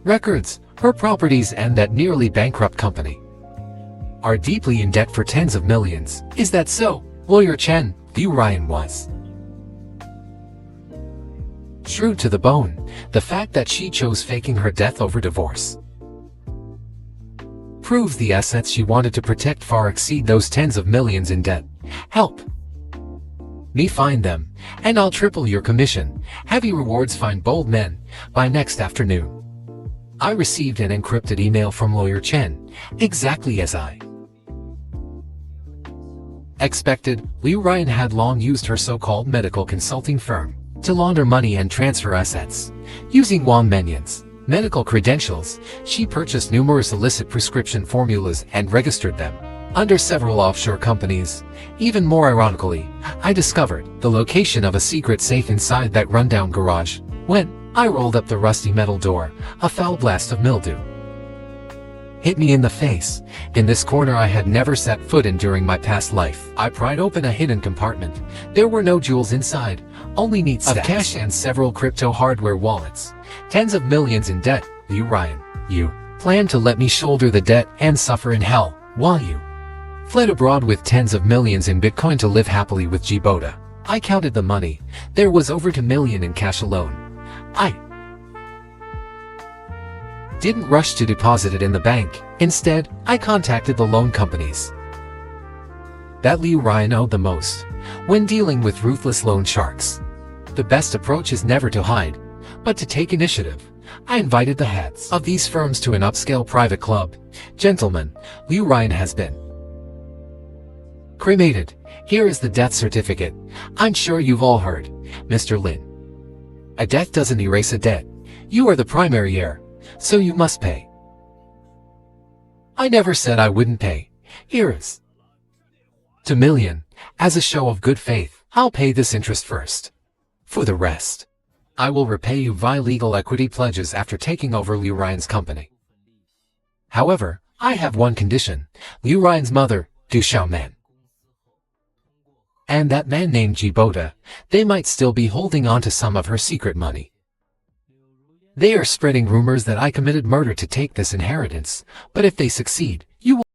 records, her properties and that nearly bankrupt company are deeply in debt for tens of millions. Is that so?" Lawyer Chen, Ryan was shrewd to the bone. The fact that she chose faking her death over divorce proves the assets she wanted to protect far exceed those tens of millions in debt. Help me find them, and I'll triple your commission. Heavy rewards. Find bold men by next afternoon. I received an encrypted email from Lawyer Chen, exactly as I expected. Ryan had long used her so-called medical consulting firm to launder money and transfer assets. Using Wang Menyan's medical credentials, she purchased numerous illicit prescription formulas and registered them under several offshore companies. Even more ironically, I discovered the location of a secret safe inside that rundown garage. When I rolled up the rusty metal door, a foul blast of mildew hit me in the face. In this corner I had never set foot in during my past life. I pried open a hidden compartment. There were no jewels inside, only neat stacks of cash and several crypto hardware wallets. Tens of millions in debt. Liu Ryan, you plan to let me shoulder the debt and suffer in hell, while you fled abroad with tens of millions in Bitcoin to live happily with Djibouti. I counted the money. There was over $2 million in cash alone. I didn't rush to deposit it in the bank. Instead, I contacted the loan companies that Liu Ryan owed the most. When dealing with ruthless loan sharks, the best approach is never to hide, but to take initiative. I invited the heads of these firms to an upscale private club. Gentlemen, Liu Ryan has been cremated. Here is the death certificate. I'm sure you've all heard, Mr. Lin. A death doesn't erase a debt. You are the primary heir, so you must pay. I never said I wouldn't pay. Here is $2 million. As a show of good faith, I'll pay this interest first. For the rest, I will repay you via legal equity pledges after taking over Liu Ryan's company. However, I have one condition. Liu Ryan's mother, Du Xiaoman, and that man named Djibouti, they might still be holding on to some of her secret money. They are spreading rumors that I committed murder to take this inheritance, but if they succeed, you will